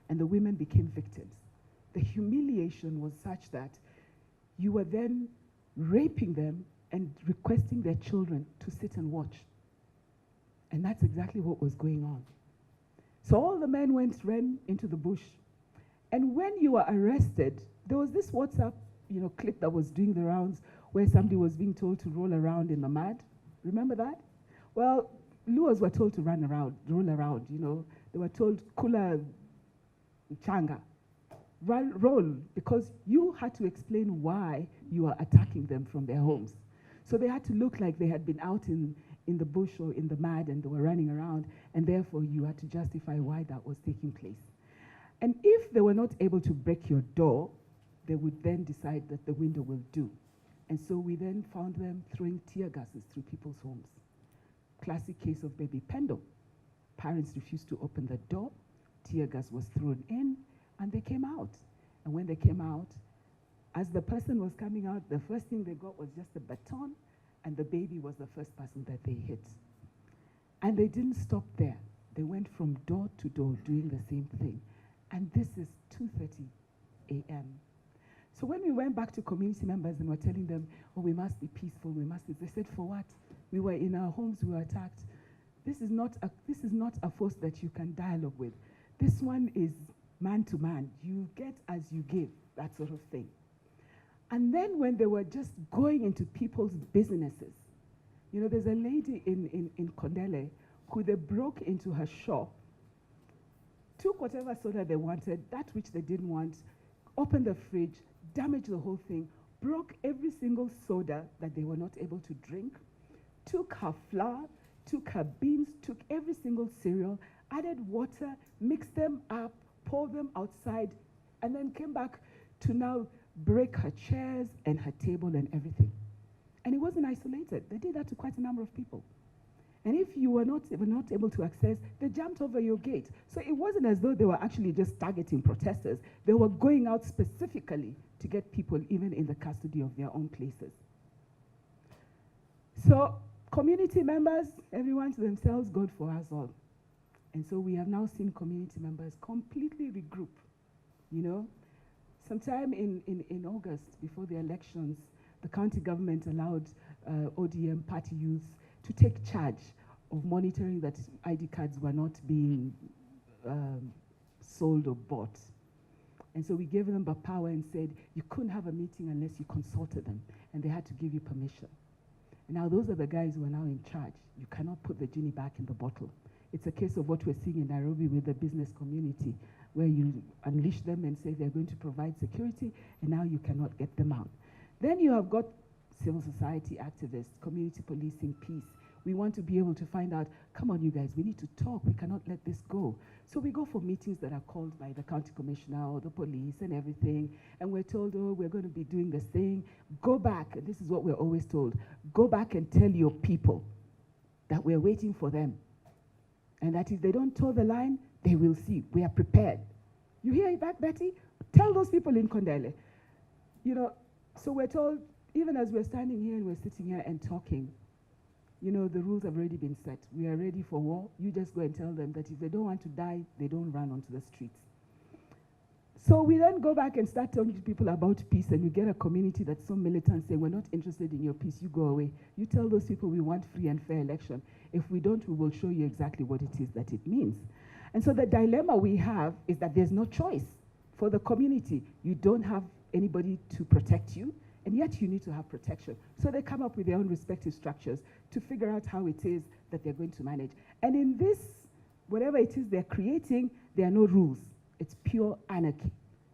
and the women became victims. The humiliation was such that you were then raping them and requesting their children to sit and watch. And that's exactly what was going on. So all the men ran into the bush. And when you were arrested, there was this WhatsApp clip that was doing the rounds where somebody was being told to roll around in the mud. Remember that? Well, Luos were told to roll around, They were told, kula changa, roll, because you had to explain why you were attacking them from their homes. So they had to look like they had been out in the bush or in the mud and they were running around, and therefore you had to justify why that was taking place. And if they were not able to break your door, they would then decide that the window will do. And so we then found them throwing tear gases through people's homes. Classic case of baby Pendo. Parents refused to open the door, tear gas was thrown in, and they came out. And when they came out, as the person was coming out, the first thing they got was just a baton, and the baby was the first person that they hit. And they didn't stop there. They went from door to door doing the same thing. And this is 2:30 a.m. So when we went back to community members and were telling them, oh, we must be peaceful, they said, for what? We were in our homes, we were attacked. This is not a force that you can dialogue with. This one is man to man. You get as you give, that sort of thing. And then when they were just going into people's businesses, there's a lady in Kondele who they broke into her shop, took whatever soda they wanted, that which they didn't want, opened the fridge, damaged the whole thing, broke every single soda that they were not able to drink, took her flour, took her beans, took every single cereal, added water, mixed them up, poured them outside, and then came back to now break her chairs and her table and everything. And it wasn't isolated. They did that to quite a number of people. And if you were not able to access, they jumped over your gate. So it wasn't as though they were actually just targeting protesters. They were going out specifically to get people even in the custody of their own places. So community members, everyone to themselves, God for us all. And so we have now seen community members completely regroup, Sometime in August, before the elections, the county government allowed ODM party youth to take charge of monitoring that ID cards were not being sold or bought. And so we gave them the power and said, you couldn't have a meeting unless you consulted them, and they had to give you permission. And now those are the guys who are now in charge. You cannot put the genie back in the bottle. It's a case of what we're seeing in Nairobi with the business community, where you unleash them and say they're going to provide security, and now you cannot get them out. Then you have got civil society activists, community policing, peace. We want to be able to find out, come on, you guys, we need to talk. We cannot let this go. So we go for meetings that are called by the county commissioner or the police and everything, and we're told, oh, we're going to be doing this thing. Go back, and this is what we're always told, go back and tell your people that we're waiting for them. And that if they don't toe the line, they will see. We are prepared. You hear that, Betty? Tell those people in Kondele. So we're told, even as we're standing here and we're sitting here and talking, you know, the rules have already been set. We are ready for war. You just go and tell them that if they don't want to die, they don't run onto the streets. So we then go back and start telling people about peace, and you get a community that's so militant saying, we're not interested in your peace, you go away. You tell those people we want free and fair election. If we don't, we will show you exactly what it is that it means. And so the dilemma we have is that there's no choice for the community. You don't have anybody to protect you, and yet you need to have protection. So they come up with their own respective structures to figure out how it is that they're going to manage. And in this, whatever it is they're creating, there are no rules. It's pure anarchy.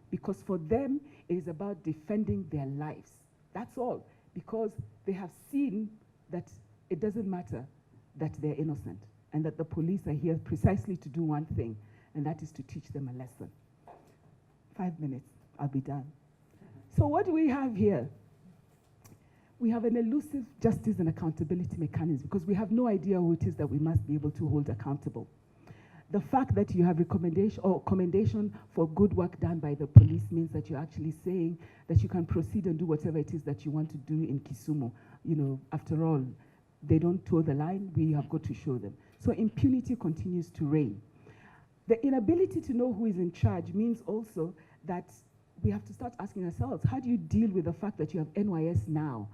Because for them, it is about defending their lives. That's all. Because they have seen that it doesn't matter that they're innocent, and that the police are here precisely to do one thing, and that is to teach them a lesson. 5 minutes, I'll be done. So what do we have here? We have an elusive justice and accountability mechanism, because we have no idea who it is that we must be able to hold accountable. The fact that you have recommendation or commendation for good work done by the police means that you're actually saying that you can proceed and do whatever it is that you want to do in Kisumu. You know, after all, they don't toe the line, we have got to show them. So impunity continues to reign. The inability to know who is in charge means also that we have to start asking ourselves, how do you deal with the fact that you have NYS now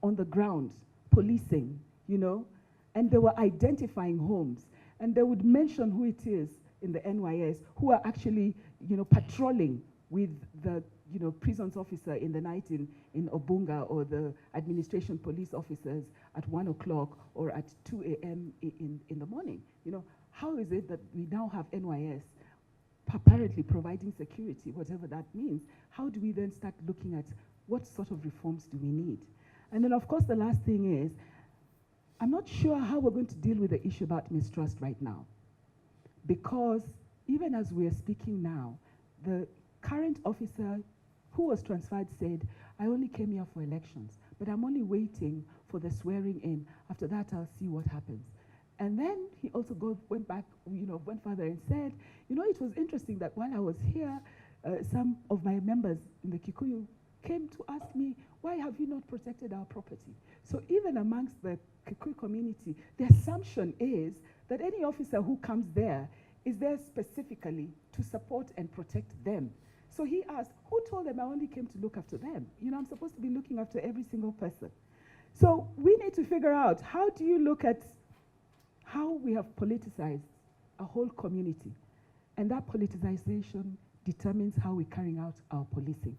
on the ground, policing, you know, and they were identifying homes, and they would mention who it is in the NYS who are actually, you know, patrolling with the, you know, prisons officer in the night in Obunga, or the administration police officers at 1 o'clock or at 2 a.m. in the morning. You know, how is it that we now have NYS apparently providing security, whatever that means? How do we then start looking at what sort of reforms do we need? And then, of course, the last thing is, I'm not sure how we're going to deal with the issue about mistrust right now. Because even as we are speaking now, the current officer who was transferred said, I only came here for elections, but I'm only waiting for the swearing in. After that, I'll see what happens. And then he also went back, you know, went further and said, you know, it was interesting that while I was here, some of my members in the Kikuyu came to ask me, why have you not protected our property? So even amongst the Kikuyu community, the assumption is that any officer who comes there is there specifically to support and protect them. So he asked, who told them I only came to look after them? You know, I'm supposed to be looking after every single person. So we need to figure out, how do you look at how we have politicized a whole community? And that politicization determines how we're carrying out our policing.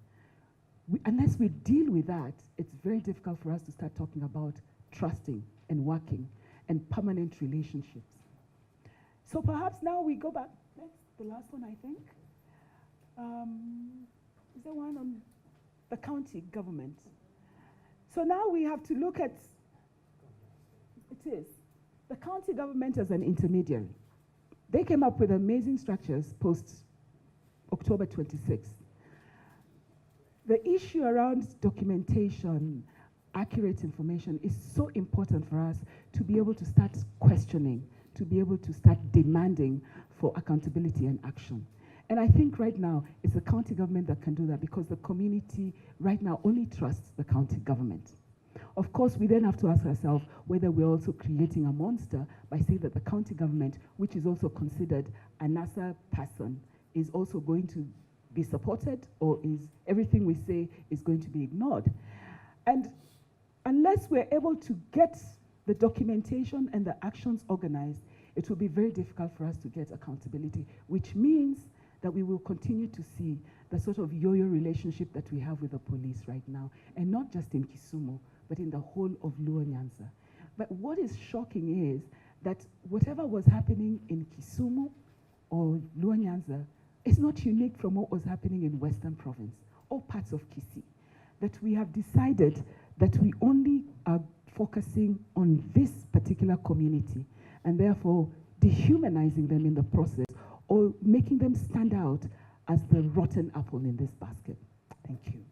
Unless we deal with that, it's very difficult for us to start talking about trusting and working and permanent relationships. So perhaps now we go back. That's the last one, I think. Is there one on the county government? So now we have to look at, it is, the county government as an intermediary. They came up with amazing structures post-October 26th. The issue around documentation, accurate information, is so important for us to be able to start questioning, to be able to start demanding for accountability and action. And I think right now it's the county government that can do that, because the community right now only trusts the county government. Of course, we then have to ask ourselves whether we're also creating a monster by saying that the county government, which is also considered a NASA person, is also going to be supported, or is everything we say is going to be ignored. And unless we're able to get the documentation and the actions organized, it will be very difficult for us to get accountability, which means that we will continue to see the sort of yo-yo relationship that we have with the police right now, and not just in Kisumu, but in the whole of Luo Nyanza. But what is shocking is that whatever was happening in Kisumu or Luo Nyanza is not unique from what was happening in Western Province or parts of Kisii. That we have decided that we only are focusing on this particular community, and therefore dehumanizing them in the process, or making them stand out as the rotten apple in this basket. Thank you.